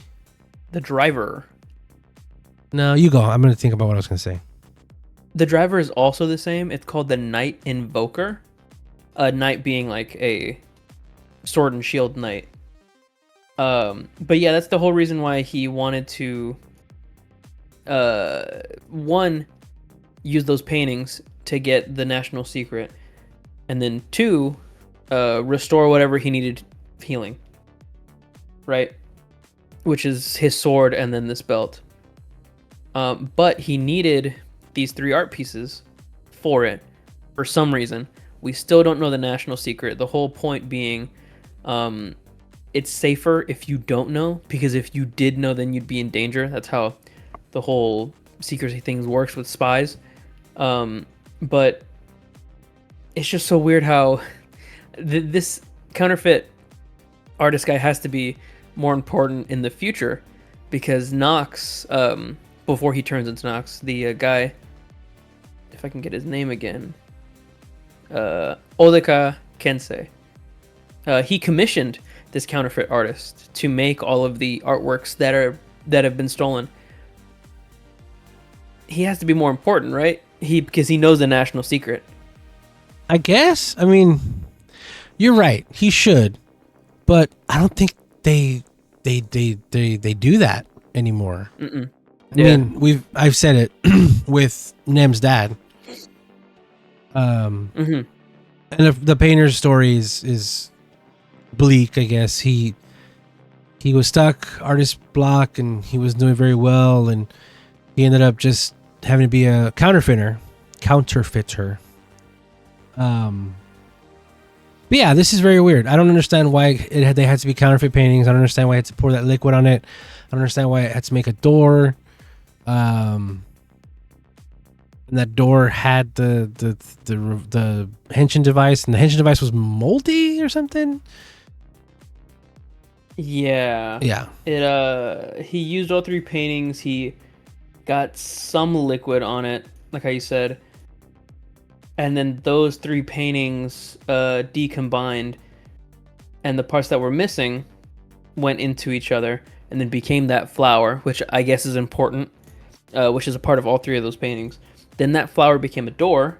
driver. No, you go. I'm gonna think about what I was gonna say. The driver is also the same. It's called the Knight Invoker. Knight being like a sword and shield knight. But yeah, that's the whole reason why he wanted to one, use those paintings to get the national secret, and then two, restore whatever he needed healing, right? Which is his sword and then this belt. But he needed these 3 art pieces for it for some reason. We still don't know the national secret. The whole point being, it's safer if you don't know, because if you did know, then you'd be in danger. That's how the whole secrecy things works with spies. But it's just so weird how this counterfeit artist guy has to be more important in the future, because Nozx, before he turns into Nozx, the guy, if I can get his name again, Odeka Kensei, he commissioned this counterfeit artist to make all of the artworks that have been stolen. He has to be more important, right? Because he knows the national secret. I guess. I mean, you're right. He should, but I don't think they do that anymore. Mm-mm. I mean, I've said it with Nem's dad. And the painter's story is bleak, I guess. He was stuck, artist block, and he was doing very well, and he ended up just having to be a counterfeiter. But yeah, this is very weird. I don't understand why they had to be counterfeit paintings. I don't understand why I had to pour that liquid on it. I don't understand why I had to make a door. And that door had the henshin device, and the henshin device was moldy or something. Yeah. He used all 3 paintings. He got some liquid on it, like how you said, and then those 3 paintings decombined, and the parts that were missing went into each other and then became that flower, which I guess is important, which is a part of all 3 of those paintings. Then that flower became a door,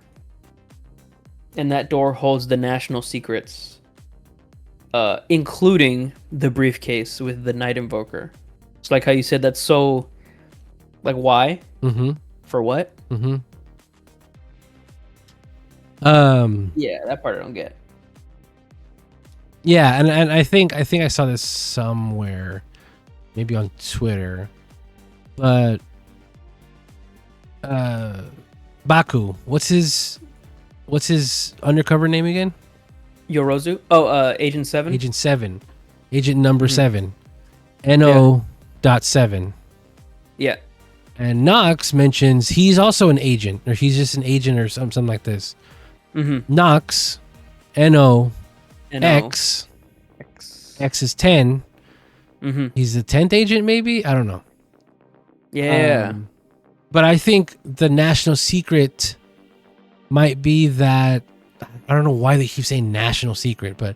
and that door holds the national secrets, including the briefcase with the Night Invoker. It's like how you said that's so, like, why? For what? Yeah, that part I don't get. Yeah, and I think I saw this somewhere, maybe on Twitter, but Baku, what's his undercover name again? Yorozu? Oh, Agent 7? Agent 7. Agent number 7. NO.7. Yeah. And Nozx mentions he's also an agent, or he's just an agent or something like this. Nozx, NOX, X is 10. He's the 10th agent, maybe? I don't know. Yeah. But I think the national secret might be that, I don't know why they keep saying national secret, but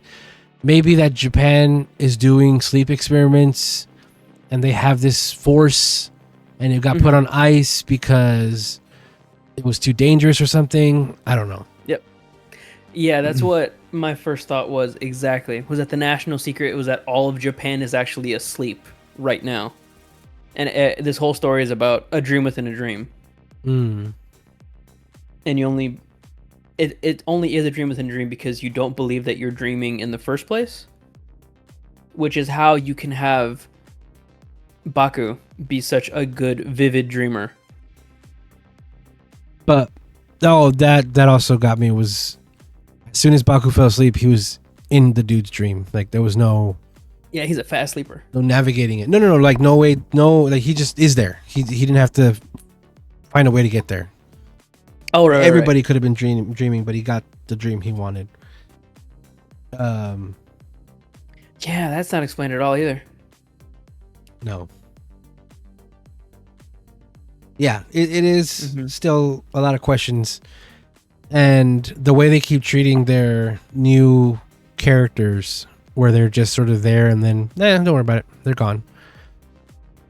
maybe that Japan is doing sleep experiments and they have this force and it got put on ice because it was too dangerous or something. I don't know. Yep. Yeah, that's what my first thought was exactly. Was that the national secret was that all of Japan is actually asleep right now. And this whole story is about a dream within a dream. and you only it only is a dream within a dream because you don't believe that you're dreaming in the first place, which is how you can have Baku be such a good vivid dreamer. But that also got me was as soon as Baku fell asleep, he was in the dude's dream. Like there was no. Yeah, he's a fast sleeper. No navigating it. No. Like no way. No, like he just is there. He didn't have to find a way to get there. Oh right. Everybody could have been dreaming, but he got the dream he wanted. Yeah, that's not explained at all either. No. Yeah, it is still a lot of questions, and the way they keep treating their new characters, where they're just sort of there and then, don't worry about it, they're gone.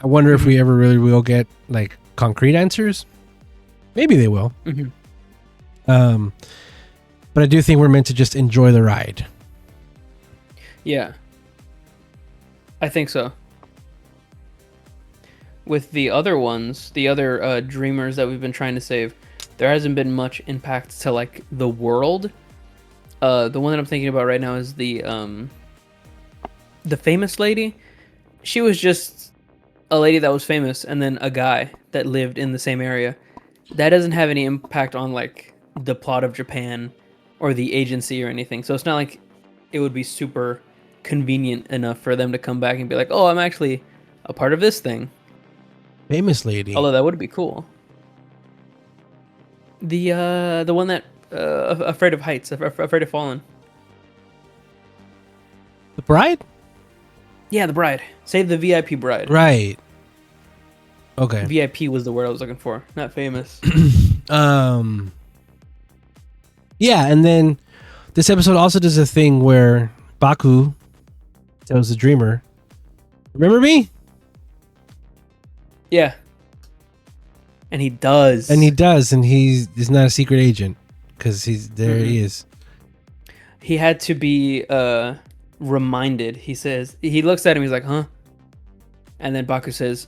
I wonder if we ever really will get like concrete answers. Maybe they will. But I do think we're meant to just enjoy the ride. Yeah, I think so. With the other ones, the other dreamers that we've been trying to save, there hasn't been much impact to like the world. The one that I'm thinking about right now is the famous lady. She was just a lady that was famous, and then a guy that lived in the same area. That doesn't have any impact on like the plot of Japan or the agency or anything. So it's not like it would be super convenient enough for them to come back and be like, "Oh, I'm actually a part of this thing." Famous lady. Although that would be cool. The one that afraid of heights, afraid of falling. The bride? Yeah, the bride. Save the VIP bride. Right. Okay. VIP was the word I was looking for, not famous. Yeah, and then this episode also does a thing where Baku tells the dreamer, "Remember me?" Yeah. And he does. And he's not a secret agent because he's there. He is. He had to be reminded. He says, he looks at him, he's like, "Huh?" And then Baku says,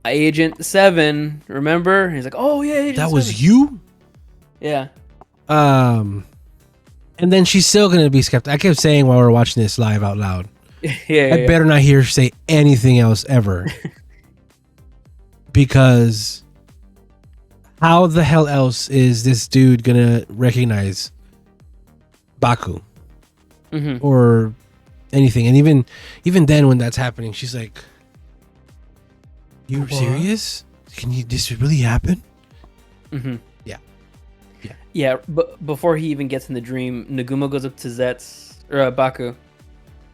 "Agent Zeven, remember?" And he's like, "Oh yeah, Agent that Zeven." was you. Yeah. And then she's still gonna be skeptical. I kept saying while we were watching this live out loud, I better not hear her say anything else ever. Because how the hell else is this dude gonna recognize Baku or anything? And even then, when that's happening, she's like, "You serious? Can this really happen?" Yeah, but before he even gets in the dream, Nagumo goes up to Zeztz or Baku,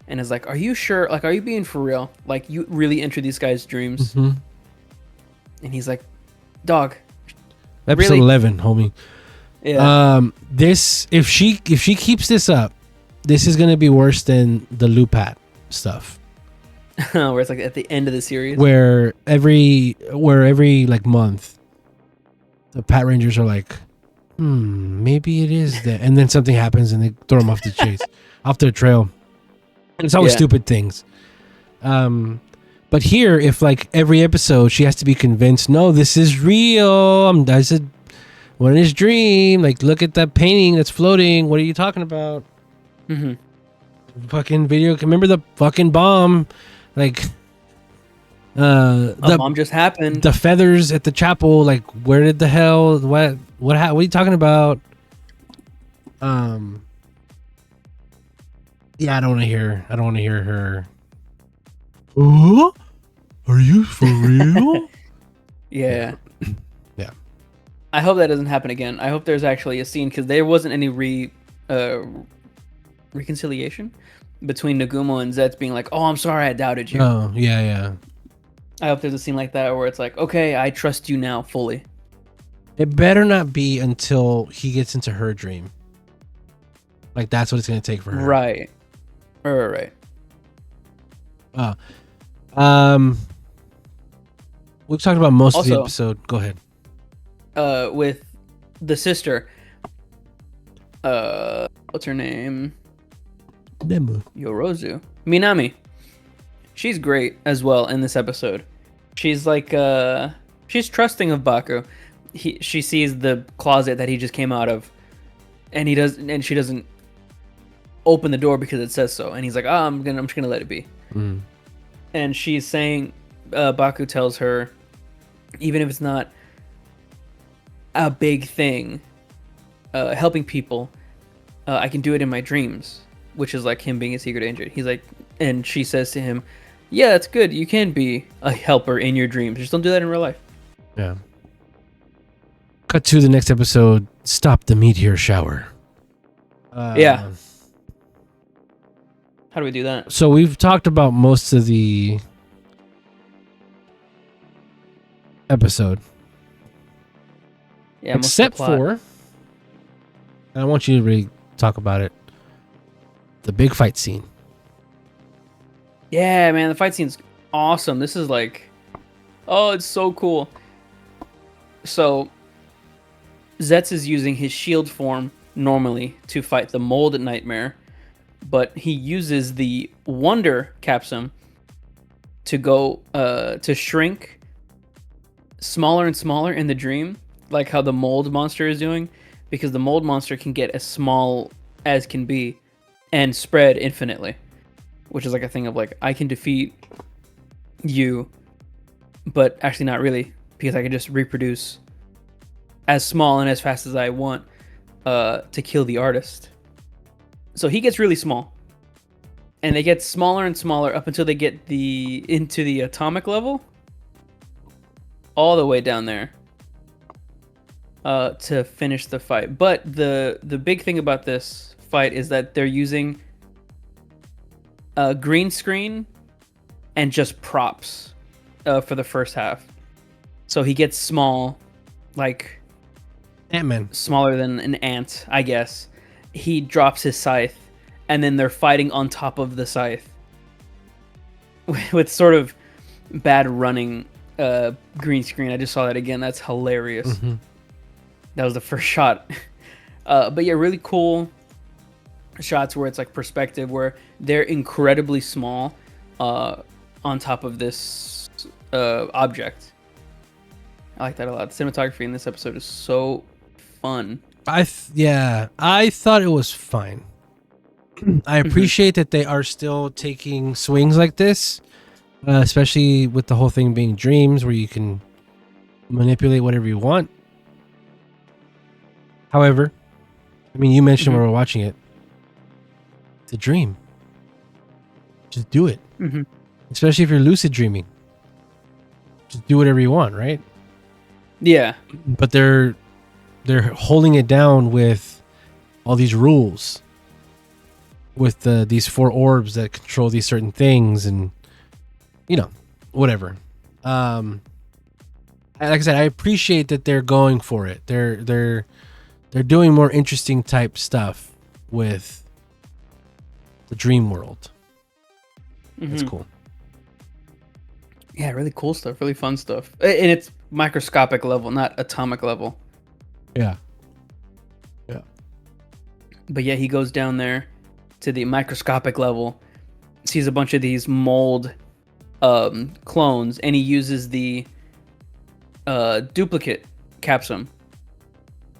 and is like, "Are you sure? Like, are you being for real? Like, you really enter these guys' dreams?" And he's like, "Dog, episode really? 11, homie." Yeah. This if she keeps this up, this is gonna be worse than the Lupat stuff. Where it's like at the end of the series, where every like month, the Pat Rangers are like, maybe it is that, and then something happens and they throw them off the chase, off their trail, and it's always stupid things. But here, if like every episode she has to be convinced, no, this is real. I said, what in his dream? Like, look at that painting that's floating. What are you talking about? Fucking video. Remember the fucking bomb? Like, the bomb just happened. The feathers at the chapel. Like, where did the hell? What are you talking about? Yeah, I don't want to hear her. Oh, are you for real? Yeah. Yeah. I hope that doesn't happen again. I hope there's actually a scene, because there wasn't any reconciliation between Nagumo and Zeztz being like, "Oh, I'm sorry I doubted you." Oh, yeah. I hope there's a scene like that where it's like, "Okay, I trust you now fully." It better not be until he gets into her dream. Like, that's what it's going to take for her. Right. We've talked about most also, of the episode. Go ahead. With the sister, what's her name? Yorozu. Minami. She's great as well in this episode. She's like, she's trusting of Baku, she sees the closet that he just came out of, and she doesn't open the door because it says so, and he's like, oh, I'm just gonna let it be. And she's saying, Baku tells her, even if it's not a big thing, helping people, I can do it in my dreams, which is like him being a secret agent. He's like, and she says to him, yeah, that's good. You can be a helper in your dreams. Just don't do that in real life. Yeah. Cut to the next episode. Stop the meteor shower. Yeah. How do we do that? So we've talked about most of the episode. Yeah, except for, and I want you to really talk about it, the big fight scene. Yeah, man, the fight scene's awesome. This is like, oh, it's so cool. So, Zeztz is using his shield form normally to fight the mold nightmare, but he uses the wonder capsule to go to shrink smaller and smaller in the dream, like how the mold monster is doing, because the mold monster can get as small as can be and spread infinitely, which is like a thing of like, I can defeat you, but actually not really, because I can just reproduce as small and as fast as I want to kill the artist. So he gets really small, and they get smaller and smaller up until they get into the atomic level, all the way down there, to finish the fight. But the big thing about this fight is that they're using a green screen and just props for the first half. So he gets small, like Ant-Man. Smaller than an ant, I guess. He drops his scythe, and then they're fighting on top of the scythe with sort of bad running green screen. I just saw that again. That's hilarious. That was the first shot. But yeah, really cool shots where it's like perspective, where they're incredibly small on top of this object. I like that a lot. The cinematography in this episode is so fun. I thought it was fine. I appreciate that they are still taking swings like this, especially with the whole thing being dreams, where you can manipulate whatever you want. However, I mean, you mentioned when we were watching it, it's a dream. Just do it. Especially if you're lucid dreaming. Just do whatever you want, right? Yeah. But they're holding it down with all these rules, with these 4 orbs that control these certain things, and whatever. Like I said, I appreciate that they're going for it. They're doing more interesting type stuff with the dream world. That's cool. Yeah, really cool stuff, really fun stuff, and it's microscopic level, not atomic level. Yeah. But yeah, he goes down there to the microscopic level, sees a bunch of these mold clones, and he uses the duplicate capsule.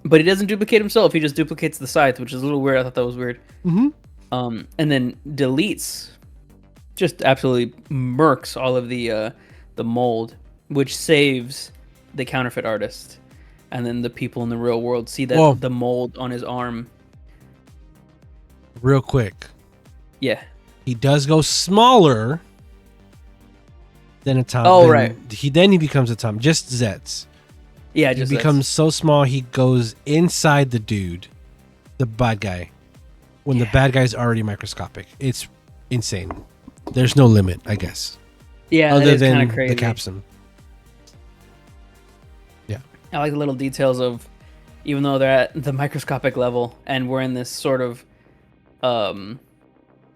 But he doesn't duplicate himself, he just duplicates the scythe, which is a little weird. I thought that was weird. And then deletes, just absolutely murks all of the mold, which saves the counterfeit artist. And then the people in the real world see that the mold on his arm. Real quick. Yeah. He does go smaller than Atomic. Oh, right. He becomes Atomic. Just Zeztz. Yeah, he becomes so small he goes inside the dude, the bad guy, when the bad guy's already microscopic. It's insane. There's no limit, I guess. Yeah, other than crazy. the capsule. Yeah. I like the little details of, even though they're at the microscopic level and we're in this sort of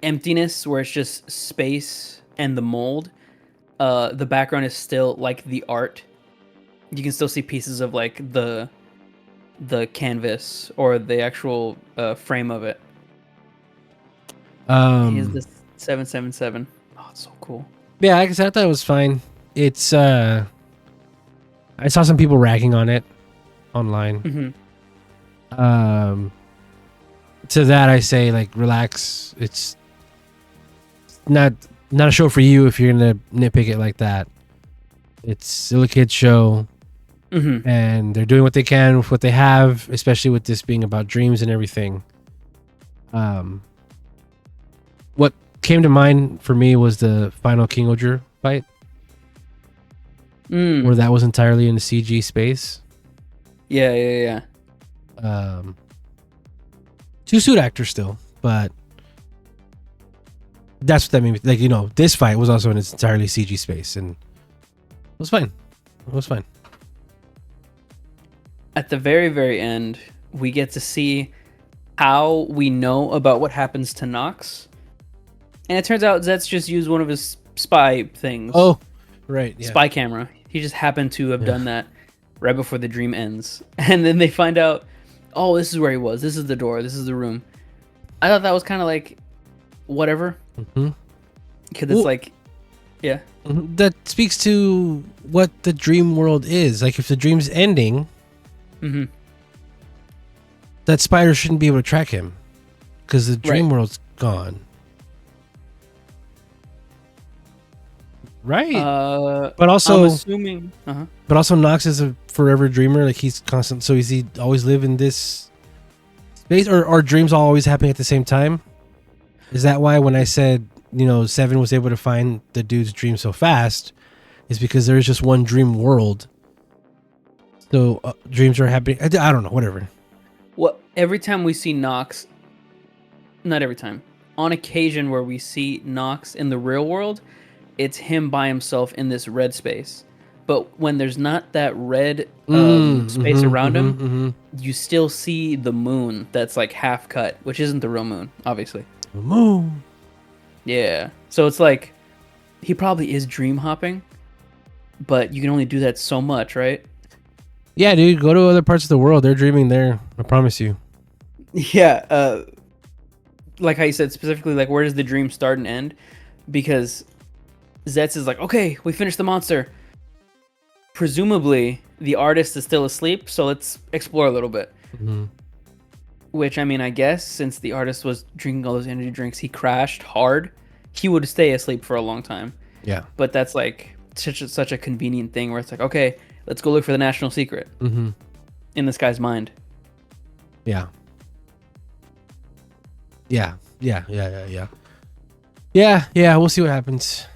emptiness where it's just space and the mold, the background is still like the art. You can still see pieces of like the canvas or the actual frame of it. Is this 777? Oh, it's so cool. Yeah, like I said, I thought it was fine. It's I saw some people ragging on it, online. Mm-hmm. To that I say, like, relax. It's not a show for you if you're gonna nitpick it like that. It's still a kid's show, and they're doing what they can with what they have, especially with this being about dreams and everything. What came to mind for me was the final Gozyuger fight, where that was entirely in the CG space. Yeah. Two suit actors still, but that's what that means. Like, this fight was also in its entirely CG space, and it was fine. At the very, very end, we get to see how we know about what happens to Nozx. And it turns out Zeztz just used one of his spy things. Oh, right. Yeah. Spy camera. He just happened to have done that right before the dream ends. And then they find out, oh, this is where he was. This is the door. This is the room. I thought that was kind of like, whatever. Because it's like, yeah. That speaks to what the dream world is. Like, if the dream's ending, that spider shouldn't be able to track him because the dream world's gone. Right. But also, I'm assuming. But also, Nozx is a forever dreamer. Like, he's constant. So, is he always live in this space, or are dreams all always happening at the same time? Is that why when I said, Zeven was able to find the dude's dream so fast, is because there is just one dream world. So dreams are happening. I don't know. Whatever. Well, every time we see Nozx, not every time, on occasion where we see Nozx in the real world, it's him by himself in this red space. But when there's not that red space around him, you still see the moon that's like half cut, which isn't the real moon, obviously. The moon. Yeah. So it's like he probably is dream hopping, but you can only do that so much, right? Yeah, dude. Go to other parts of the world. They're dreaming there. I promise you. Yeah. Like how you said, specifically, like, where does the dream start and end? Because Zeztz is like, okay, we finished the monster. Presumably, the artist is still asleep, so let's explore a little bit. Which, I mean, I guess since the artist was drinking all those energy drinks, he crashed hard. He would stay asleep for a long time. Yeah. But that's like such a convenient thing where it's like, okay, let's go look for the national secret in this guy's mind. Yeah. Yeah. Yeah. We'll see what happens.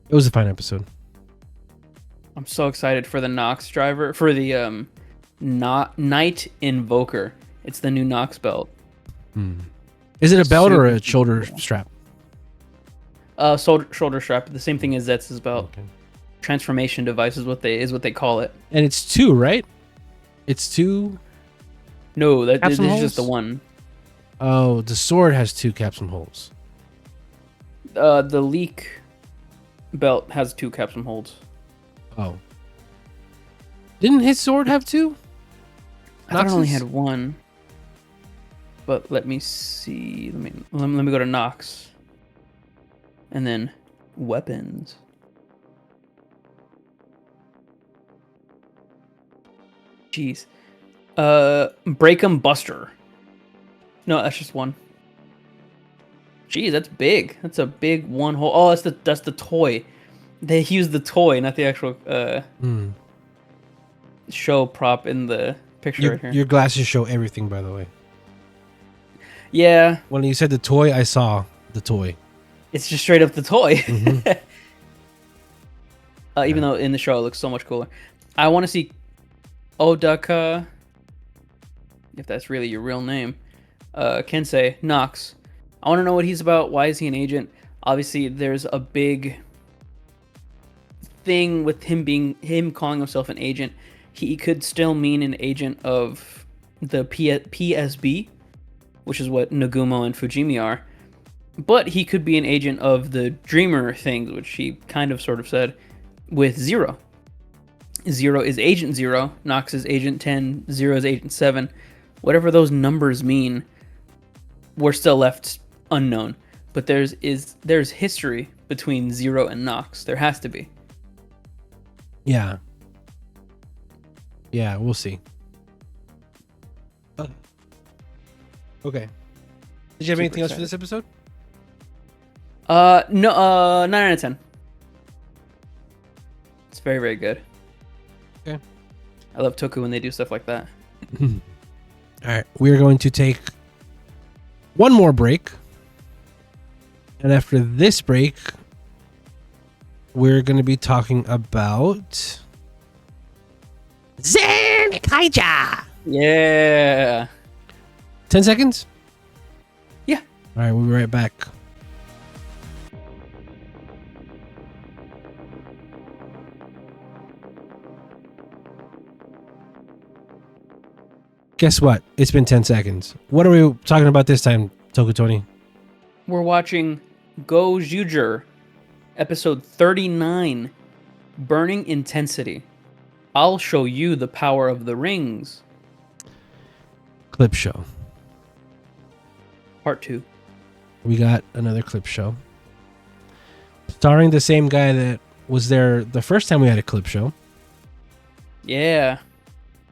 It was a fine episode. I'm so excited for the Nozx driver, for the Night Invoker. It's the new Nozx belt. Is it a belt or a shoulder strap? Shoulder strap. The same thing as Zetz's belt. Okay. Transformation device is what they call it. And it's two, right? It's two. No, this is just the one. Oh, the sword has two capsule holes. The leak belt has two capsule holes. Oh. Didn't his sword have two? I thought it only had one. But let me see. Let me go to Nozx. And then weapons. Jeez. Break'em Buster. No, that's just one. Jeez, that's big. That's a big one hole. Oh, that's the toy. They used the toy, not the actual show prop in the picture right here. Your glasses show everything, by the way. Yeah. When you said the toy, I saw the toy. It's just straight up the toy. Even though in the show it looks so much cooler. I want to see Odaka, if that's really your real name, Kensei Nozx. I want to know what he's about. Why is he an agent? Obviously, there's a big thing with him calling himself an agent. He could still mean an agent of the PSB, which is what Nagumo and Fujimi are. But he could be an agent of the Dreamer things, which he kind of sort of said, with Zero. Zero is Agent Zero, Nozx is Agent 10, Zero is Agent 7. Whatever those numbers mean, we're still left unknown. But there's history between Zero and Nozx. There has to be. Yeah. Yeah, we'll see. Okay. Did you have anything else for this episode? No, 9 out of 10. It's very, very good. Okay. I love Toku when they do stuff like that. All right, we're going to take one more break. And after this break, we're going to be talking about Zenkai. Yeah. 10 seconds? Yeah. All right, we'll be right back. Guess what? It's been 10 seconds. What are we talking about this time, Toku Tony? We're watching Gozyuger, episode 39, Burning Intensity. I'll show you the power of the rings. Clip show. Part 2. We got another clip show. Starring the same guy that was there the first time we had a clip show. Yeah.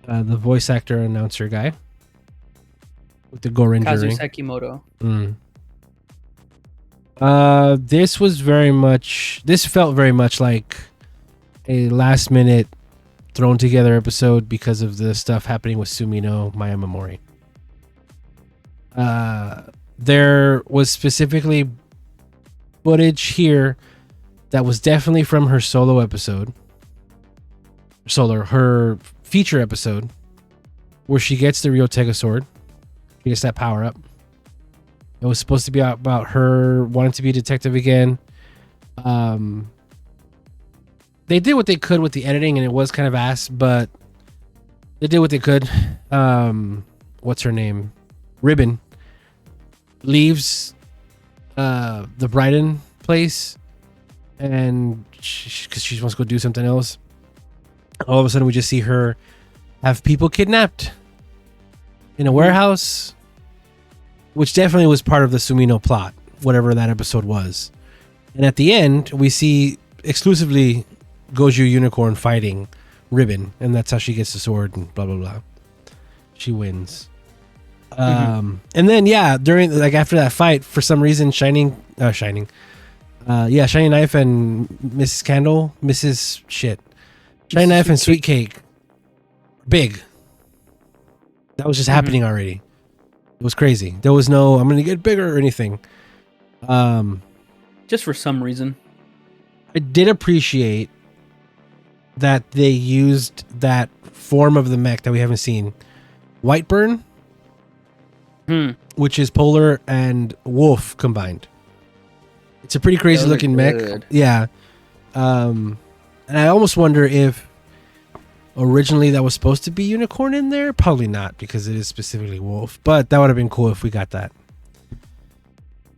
The voice actor announcer guy. With the Gorin Kazu ring. Sekimoto. This felt very much like a last minute thrown together episode because of the stuff happening with Sumino Mayamamori. There was specifically footage here that was definitely from her solo episode. Her feature episode where she gets the Ryotega sword. She gets that power up. It was supposed to be about her wanting to be a detective again. They did what they could with the editing, and it was kind of ass, but they did what they could. What's her name? Ribbon leaves the Brighton place, and because she wants to go do something else. All of a sudden, we just see her have people kidnapped in a warehouse, which definitely was part of the Sumino plot, whatever that episode was. And at the end, we see exclusively Goju Unicorn fighting Ribbon, and that's how she gets the sword and blah, blah, blah. She wins. And then, yeah, after that fight, for some reason, Shining Knife and Shining Knife and Sweet Cake, big. That was just happening already. It was crazy. There was no, I'm going to get bigger or anything. Just for some reason. I did appreciate that they used that form of the mech that we haven't seen. Whiteburn, which is Polar and Wolf combined. It's a pretty crazy looking mech. Yeah. And I almost wonder if originally that was supposed to be Unicorn in there. Probably not, because it is specifically Wolf. But that would have been cool if we got that,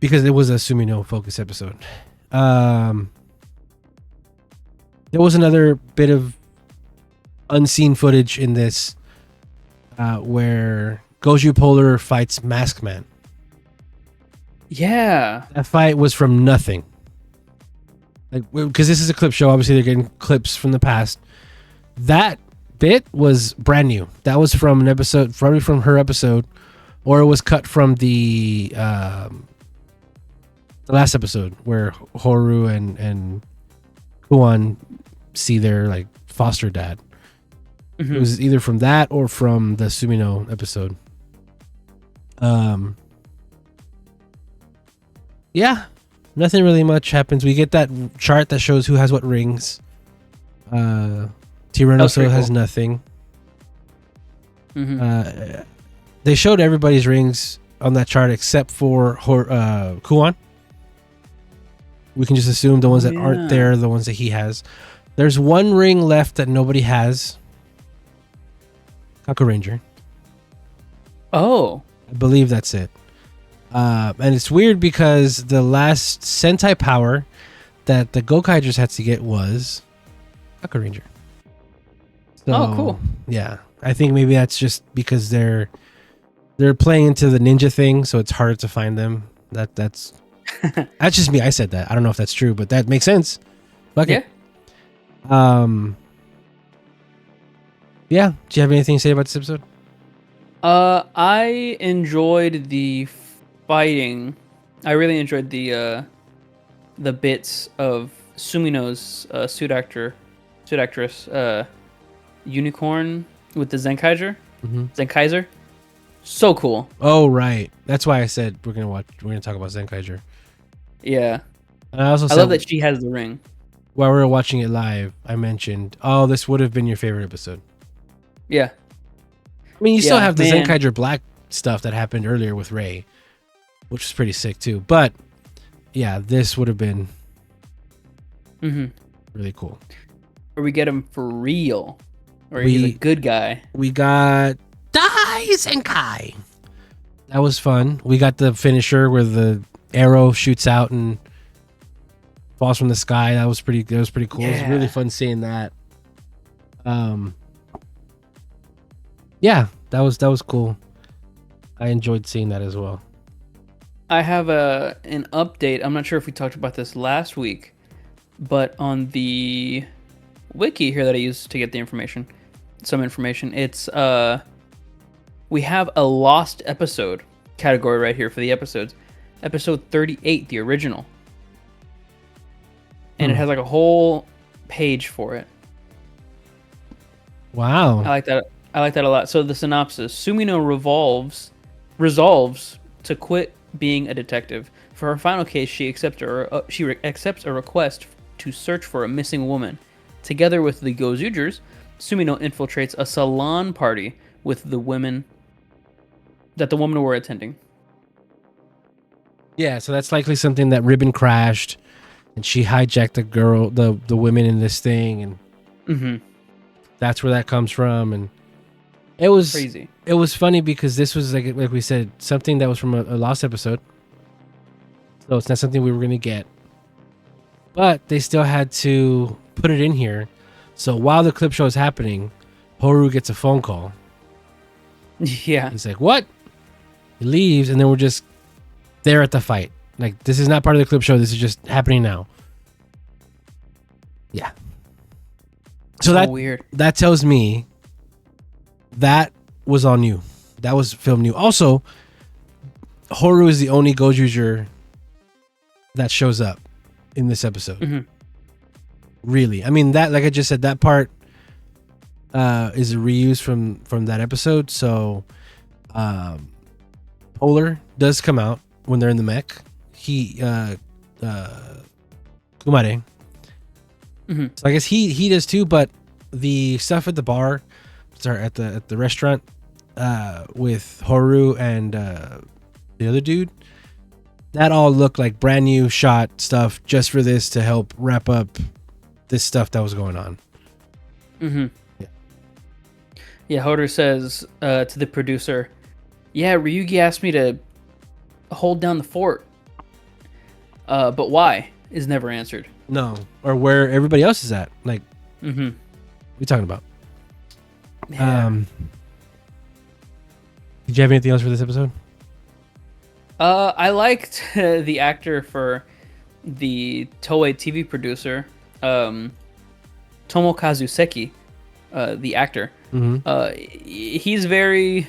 because it was a Sumino focus episode. There was another bit of unseen footage in this where Goju Polar fights Mask Man. Yeah. That fight was from nothing. Because this is a clip show, obviously they're getting clips from the past. That bit was brand new. That was from an episode, probably from her episode, or it was cut from the last episode where Horu and Kuon see their foster dad. It was either from that or from the Sumino episode. Yeah, nothing really much happens. We get that chart that shows who has what rings. Tyrannosaurus has nothing. They showed everybody's rings on that chart except for Kuon. We can just assume the ones that aren't there are the ones that he has. There's one ring left that nobody has. Kaku Ranger. Oh. I believe that's it. And it's weird because the last Sentai power that the Gokaijers had to get was Kaku Ranger. So, cool. Yeah. I think maybe that's just because they're playing into the ninja thing, so it's harder to find them. That's that's just me. I said that. I don't know if that's true, but that makes sense. Fuck it. Yeah. Do you have anything to say about this episode? I enjoyed the fighting. I really enjoyed the bits of Sumino's suit actress, Unicorn with the Zenkaiser. Zenkaiser. So cool. Oh, right. That's why I said we're gonna talk about Zenkaiser. Yeah. And I also I said, love that she has the ring. while we were watching it live, I mentioned, oh, this would have been your favorite episode. Yeah. I mean, you still have the man. Zenkaiser Black stuff that happened earlier with Rei, which was pretty sick too. But yeah, this would have been really cool. Or we get him for real. Or he's a good guy. We got DAIIIII Zenkai. That was fun. We got the finisher where the arrow shoots out and falls from the sky. That was pretty cool. Yeah. It was really fun seeing that. Yeah, that was cool. I enjoyed seeing that as well. I have an update. I'm not sure if we talked about this last week, but on the wiki here that I used to get the information, it's we have a lost episode category right here for the episodes. Episode 38, the original. And it has like a whole page for it. Wow. I like that a lot. So the synopsis: Sumino resolves to quit being a detective. For her final case, she accepts a request to search for a missing woman. Together with the Gozyugers, Sumino infiltrates a salon party with the women that the women were attending. Yeah, so that's likely something that Ribbon crashed, and she hijacked the women in this thing, and that's where that comes from. And it was crazy. It was funny because this was like we said, something that was from a lost episode, so it's not something we were gonna get, but they still had to put it in here. So while the clip show is happening, Horu gets a phone call. Yeah, he's like, "What?" He leaves, and then we're just there at the fight. Like, this is not part of the clip show. This is just happening now. Yeah. So that weird. That tells me that was all new. That was filmed new. Also, Horu is the only Gozyuger that shows up in this episode. Really. I mean, that, like I just said, that part is a reuse from that episode. So Polar does come out when they're in the mech. He Kumare. So I guess he does too, but the stuff at the bar, sorry, at the restaurant with Horu and the other dude, that all looked like brand new shot stuff just for this to help wrap up this stuff that was going on. Yeah, Horu says to the producer, "Yeah, Ryugi asked me to hold down the fort, but why is never answered." No, or where everybody else is at. Like, what are you talking about? Yeah. Did you have anything else for this episode? I liked the actor for the Toei TV producer, Tomokazu Seki, the actor. He's very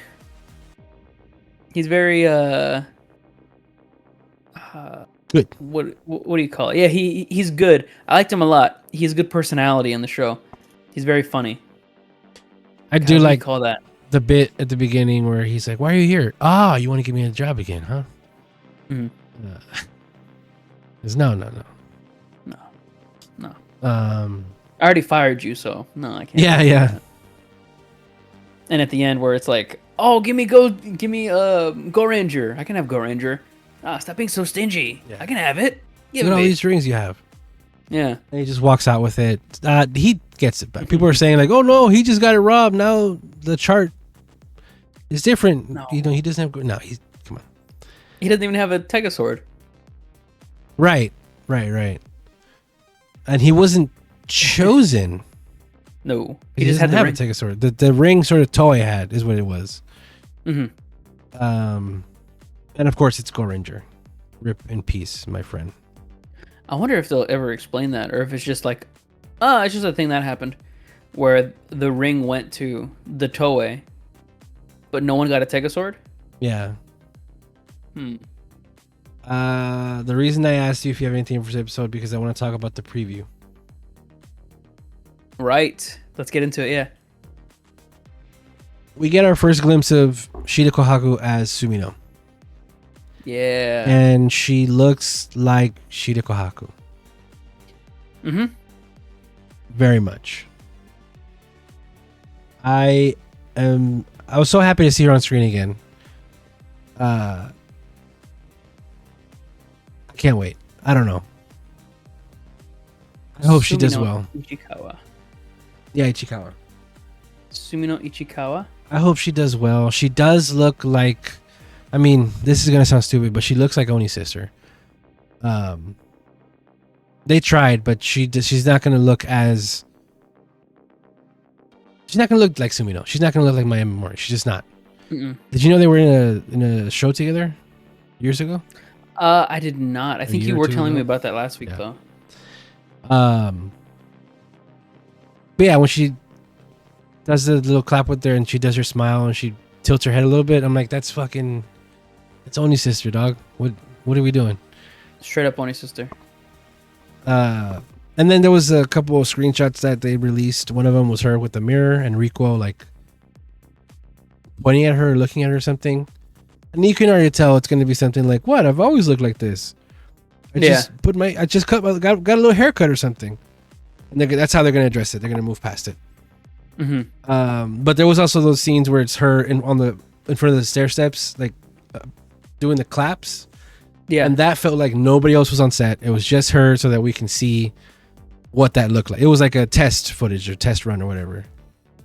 good. What do you call it? Yeah, he's good. I liked him a lot. He has good personality in the show. He's very funny. I do like call that the bit at the beginning where he's like, "Why are you here? Ah, you want to give me a job again, huh?" No. I already fired you, so no, I can't. Yeah. And at the end, where it's like, "Oh, give me Go Ranger. I can have Go Ranger. Ah, stop being so stingy. Yeah. I can have it. Look at all these rings you have." Yeah. And he just walks out with it. He gets it back. People are saying like, "Oh no, he just got it robbed. Now the chart is different." No. You know, he doesn't have. No, he's come on. He doesn't even have a Tegasword. Right. And he wasn't chosen. No, he just had a Tegasword. The ring sort of Toei had is what it was. And of course it's Go Ranger. Rip in peace, my friend. I wonder if they'll ever explain that, or if it's just like, it's just a thing that happened. where the ring went to the Toei, but no one got a Tegazord? Yeah. Hmm. The reason I asked you if you have anything for this episode because I want to talk about the preview. Right. Let's get into it. Yeah. We get our first glimpse of Shida Kohaku as Sumino. Yeah. And she looks like Shida Kohaku. Mm-hmm. Very much. I was so happy to see her on screen again. I can't wait. I don't know. I hope she does well. Ichikawa. Yeah, Ichikawa. Sumino Ichikawa. I hope she does well. She does look like, I mean, this is gonna sound stupid, but she looks like Oni's sister. They tried, but she's not gonna look as. She's not gonna look like Sumino. She's not gonna look like Miami Mori. She's just not. Mm-mm. Did you know they were in a show together years ago? I did not. I think you were telling me about that last week, though. But yeah, when she does the little clap with her and she does her smile and she tilts her head a little bit, I'm like, that's Oni's sister, dog. What are we doing? Straight up Oni's sister. And then there was a couple of screenshots that they released. One of them was her with the mirror and Rico like pointing at her, looking at her or something. And you can already tell it's going to be something like, "What? I've always looked like this. I just got a little haircut or something." And that's how they're going to address it. They're going to move past it. Mm-hmm. But there was also those scenes where it's her in front of the stair steps, like doing the claps. Yeah. And that felt like nobody else was on set. It was just her, so that we can see what that looked like. It was like a test footage or test run or whatever.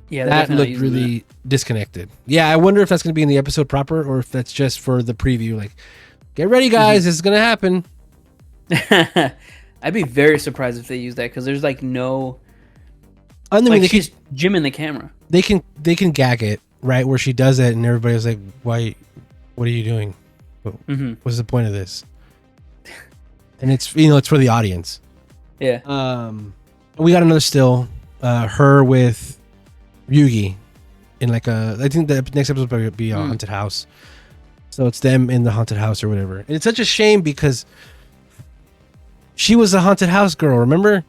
Yeah, that looked really disconnected. Yeah, I wonder if that's going to be in the episode proper or if that's just for the preview. Like, get ready, guys, this is going to happen. I'd be very surprised if they use that because there's like no. I mean, she's jimming the camera. They can gag it right where she does it, and everybody's like, "Why? What are you doing? What's the point of this?" And it's it's for the audience. Yeah. We got another still, her with Ryugi in like I think the next episode will be a haunted house. So it's them in the haunted house or whatever. And it's such a shame because she was a haunted house girl, remember?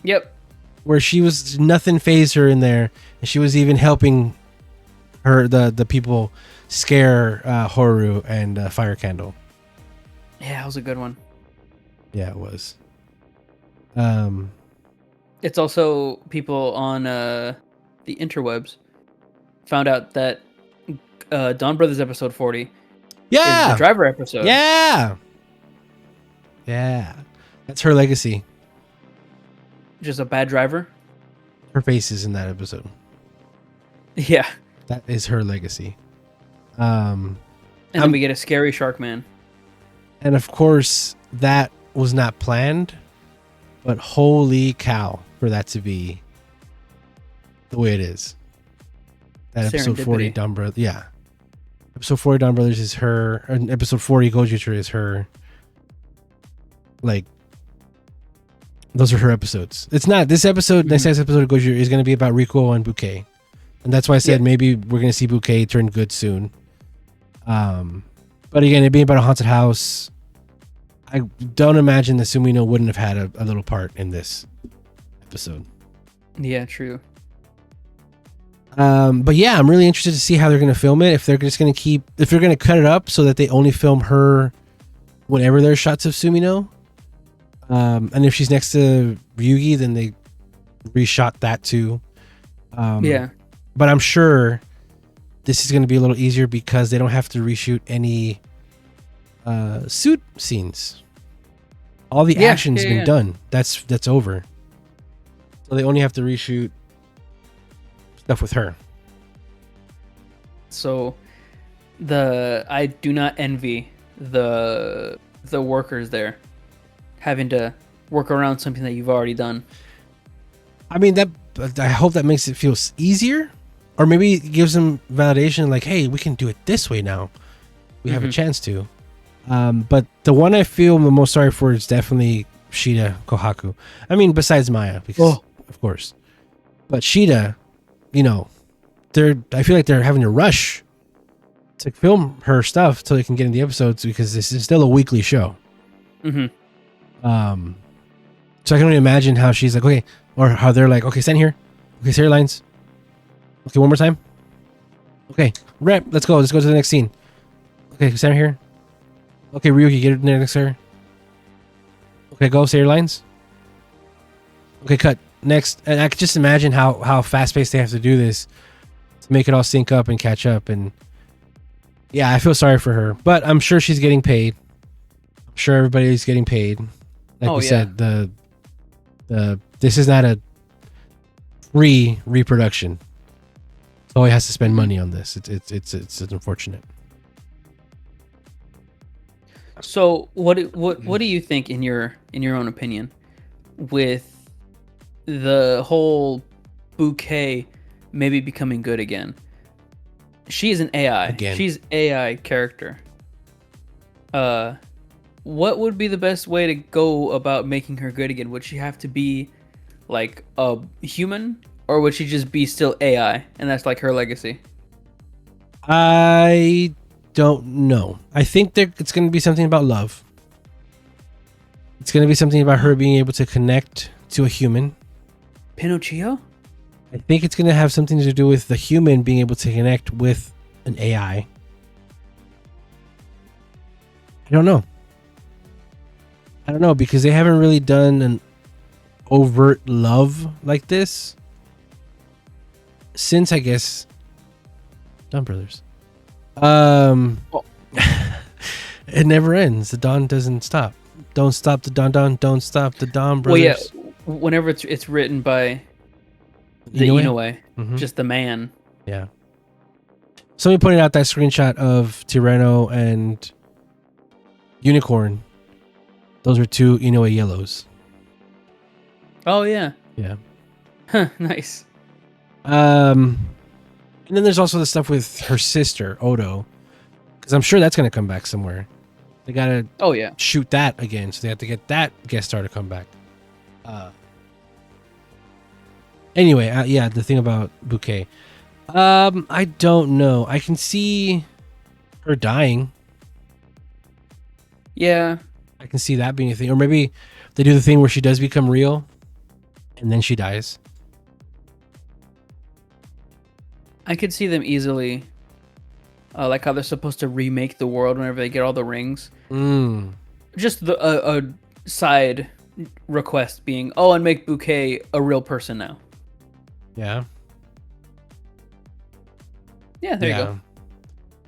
Yep. Where she was, nothing phased her in there, and she was even helping her the people scare Horu and Fire Candle. Yeah, that was a good one. Yeah, it was. It's also people on the interwebs found out that Dawn Brothers episode 40 is the driver episode. Yeah, that's her legacy. Just a bad driver. Her face is in that episode. Yeah, that is her legacy. And then we get a scary shark man. And of course, that was not planned, but holy cow, for that to be the way it is. That episode 40 Dawn Brothers, yeah. Episode 40 Dawn Brothers is her, and episode 40 Gozyuger is her. Like, those are her episodes. It's not this episode. Next episode of Gozyuger is going to be about Rico and Bouquet, and that's why I said maybe we're going to see Bouquet turn good soon. But again, it being about a haunted house, I don't imagine that Sumino wouldn't have had a little part in this episode. Yeah, true. But yeah, I'm really interested to see how they're going to film it. If they're just going to if they're going to cut it up so that they only film her whenever there's shots of Sumino. And if she's next to Ryugi, then they reshot that too. Yeah. But I'm sure this is going to be a little easier because they don't have to reshoot any suit scenes. All the action's been done. That's over. So they only have to reshoot stuff with her. So I do not envy the workers there having to work around something that you've already done. I mean, I hope that makes it feel easier, or maybe it gives them validation like, hey, we can do it this way now. We have a chance to. But the one I feel the most sorry for is definitely Shida Kohaku. I mean, besides Maya, because of course. But Sheeta, I feel like they're having to rush to film her stuff so they can get in the episodes because this is still a weekly show. Mm-hmm. So I can only imagine how she's like, okay, or how they're like, okay, stand here. Okay, say your lines. Okay, one more time. Okay, rep, let's go. Let's go to the next scene. Okay, stand here. Okay, Ryuki, get in there next to her. Okay, go, say your lines. Okay, cut. Next. And I could just imagine how fast-paced they have to do this to make it all sync up and catch up. And yeah, I feel sorry for her. But I'm sure she's getting paid. I'm sure everybody's getting paid. Like we said, the this is not a free reproduction. So he has to spend money on this. It's unfortunate. So what do you think in your own opinion with the whole bouquet maybe becoming good again? She is an AI. Again. She's AI character. What would be the best way to go about making her good again? Would she have to be like a human, or would she just be still AI and that's like her legacy? I don't know. I think it's going to be something about love. It's going to be something about her being able to connect to a human. Pinocchio? I think it's going to have something to do with the human being able to connect with an AI. I don't know because they haven't really done an overt love like this since, I guess, Dawn Brothers. It never ends. The dawn doesn't stop. Don't stop the dawn. Don't stop the Dawn Brothers. Well, yeah. Whenever it's written by the Inoue, just the man. Yeah. Somebody pointed out that screenshot of Tyranno and Unicorn. Those are two Inoue yellows. Oh yeah. Yeah. Huh, nice. And then there's also the stuff with her sister Odo, because I'm sure that's gonna come back somewhere. They gotta shoot that again, so they have to get that guest star to come back. Anyway, the thing about Bouquet, I don't know. I can see her dying. Yeah, I can see that being a thing, or maybe they do the thing where she does become real, and then she dies. I could see them easily, like how they're supposed to remake the world whenever they get all the rings. Just a side request being, and make Bouquet a real person now. Yeah. Yeah, there you go.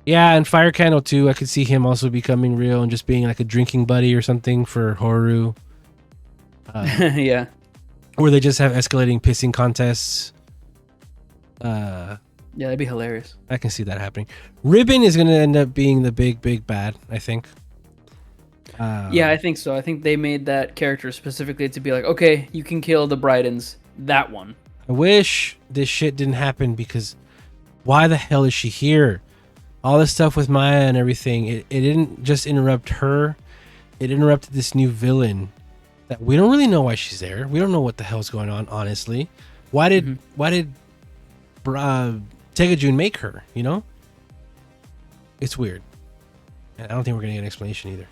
Yeah, and Fire Candle too. I could see him also becoming real and just being like a drinking buddy or something for Horu. Yeah. Or they just have escalating pissing contests. Yeah, that'd be hilarious. I can see that happening. Ribbon is going to end up being the big bad, I think. Yeah, I think so. I think they made that character specifically to be like, okay, you can kill the Brydens. That one. I wish this shit didn't happen, because why the hell is she here? All this stuff with Maya and everything, it didn't just interrupt her. It interrupted this new villain that we don't really know why she's there. We don't know what the hell's going on, honestly. Why did Tegajun make her, It's weird. And I don't think we're going to get an explanation either.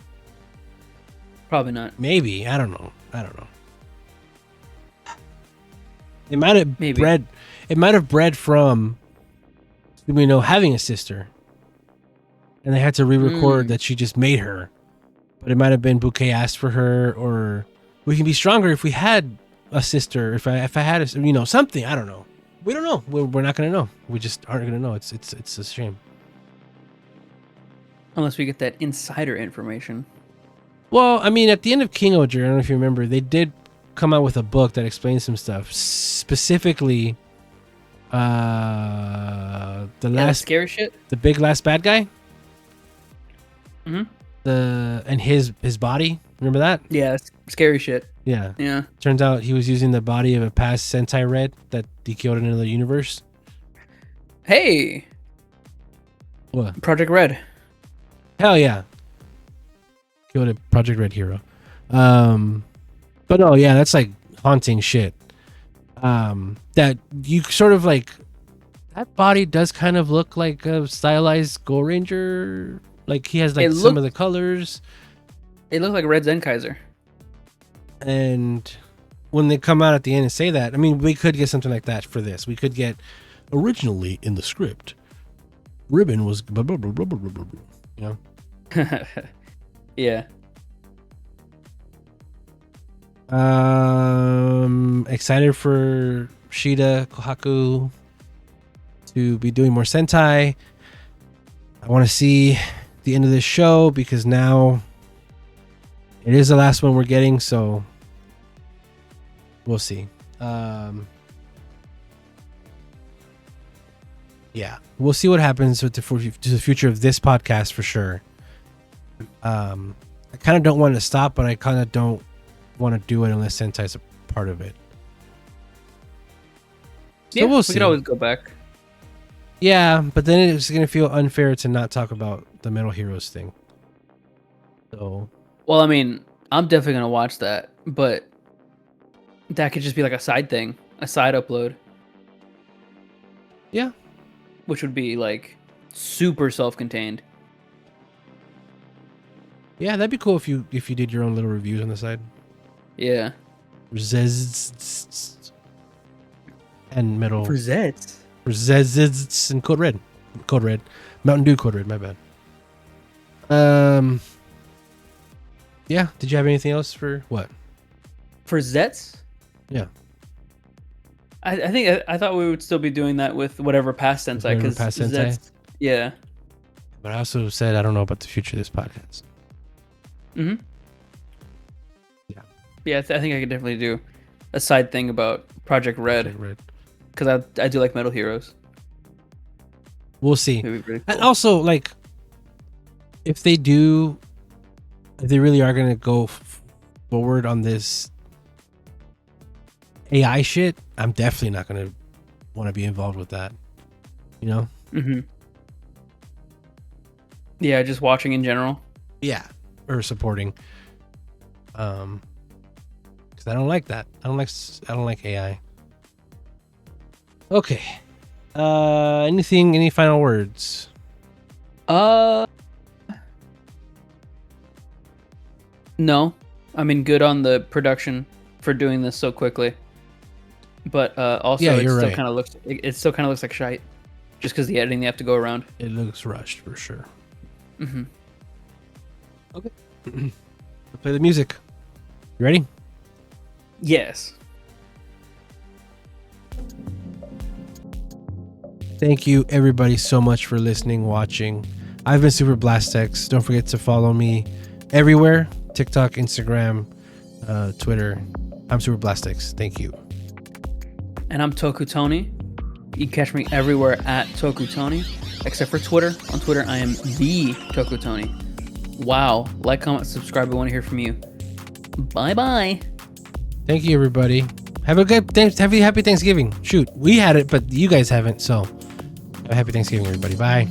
Probably not. Maybe. I don't know. It might have bred from having a sister. And they had to re-record that she just made her. But it might have been Bouquet asked for her, or we can be stronger if we had a sister, if I had a, something. I don't know. We don't know. We're not going to know. We just aren't going to know. It's a shame. Unless we get that insider information. Well, I mean, at the end of King Oger, I don't know if you remember, they did come out with a book that explains some stuff. Specifically, the scary shit? The big last bad guy? Mm-hmm. And his body. Remember that? Yeah, scary shit. Yeah. Yeah. Turns out he was using the body of a past Sentai Red that he killed in another universe. Hey! What? Project Red. Hell yeah. Killed a Project Red hero. But no, yeah, that's like haunting shit. that you sort of like, that body does kind of look like a stylized Go Ranger. Like he has like some of the colors. It looked like Red Zenkaiser. And when they come out at the end and say that, I mean, we could get something like that for this. We could get, originally in the script, Ribbon was blah, blah, blah, blah, blah, blah, blah, you know? Yeah. Excited for Shida Kohaku to be doing more Sentai. I want to see the end of this show because now it is the last one we're getting, so we'll see. Yeah, we'll see what happens with the future of this podcast for sure. I kind of don't want to stop, but I kind of don't want to do it unless Sentai's a part of it. So yeah, we'll see. We can always go back. Yeah, but then it's going to feel unfair to not talk about the Metal Heroes thing. So, Well, I mean, I'm definitely going to watch that, but that could just be like a side thing, a side upload. Yeah. Which would be like super self-contained. Yeah, that'd be cool if you did your own little reviews on the side. Yeah. Zeztz and Metal. For Zeztz. For Zeztz and Code Red. Code Red. Mountain Dew Code Red, my bad. Yeah, did you have anything else for what? For Zeztz? Yeah. I thought we would still be doing that with whatever past Sentai. Because past Sentai? Yeah. But I also said I don't know about the future of this podcast. Mm-hmm. Yeah. Yeah, I think I could definitely do a side thing about Project Red. Because I do like Metal Heroes. We'll see. Really cool. And also, like, if they really are going to go forward on this AI shit, I'm definitely not going to want to be involved with that. You know? Mm-hmm. Yeah, just watching in general. Yeah. Or supporting. Because I don't like that. I don't like AI. Okay. Any final words? No. I mean, good on the production for doing this so quickly. But also, Yeah, it you're still right. kind of looks like shite, just because the editing they have to go around. It looks rushed for sure. Mm-hmm. Okay. Play the music. You ready? Yes. Thank you everybody so much for listening, watching. I've been Super Blastex. Don't forget to follow me everywhere. TikTok, Instagram, Twitter. I'm Super Blastex. Thank you. And I'm Toku Tony. You can catch me everywhere at Toku Tony, except for Twitter. On Twitter, I am the Toku Tony. Wow. Like, comment, subscribe. I want to hear from you. Bye-bye. Thank you, everybody. Have a good happy Thanksgiving. Shoot, we had it, but you guys haven't, so have a happy Thanksgiving, everybody. Bye.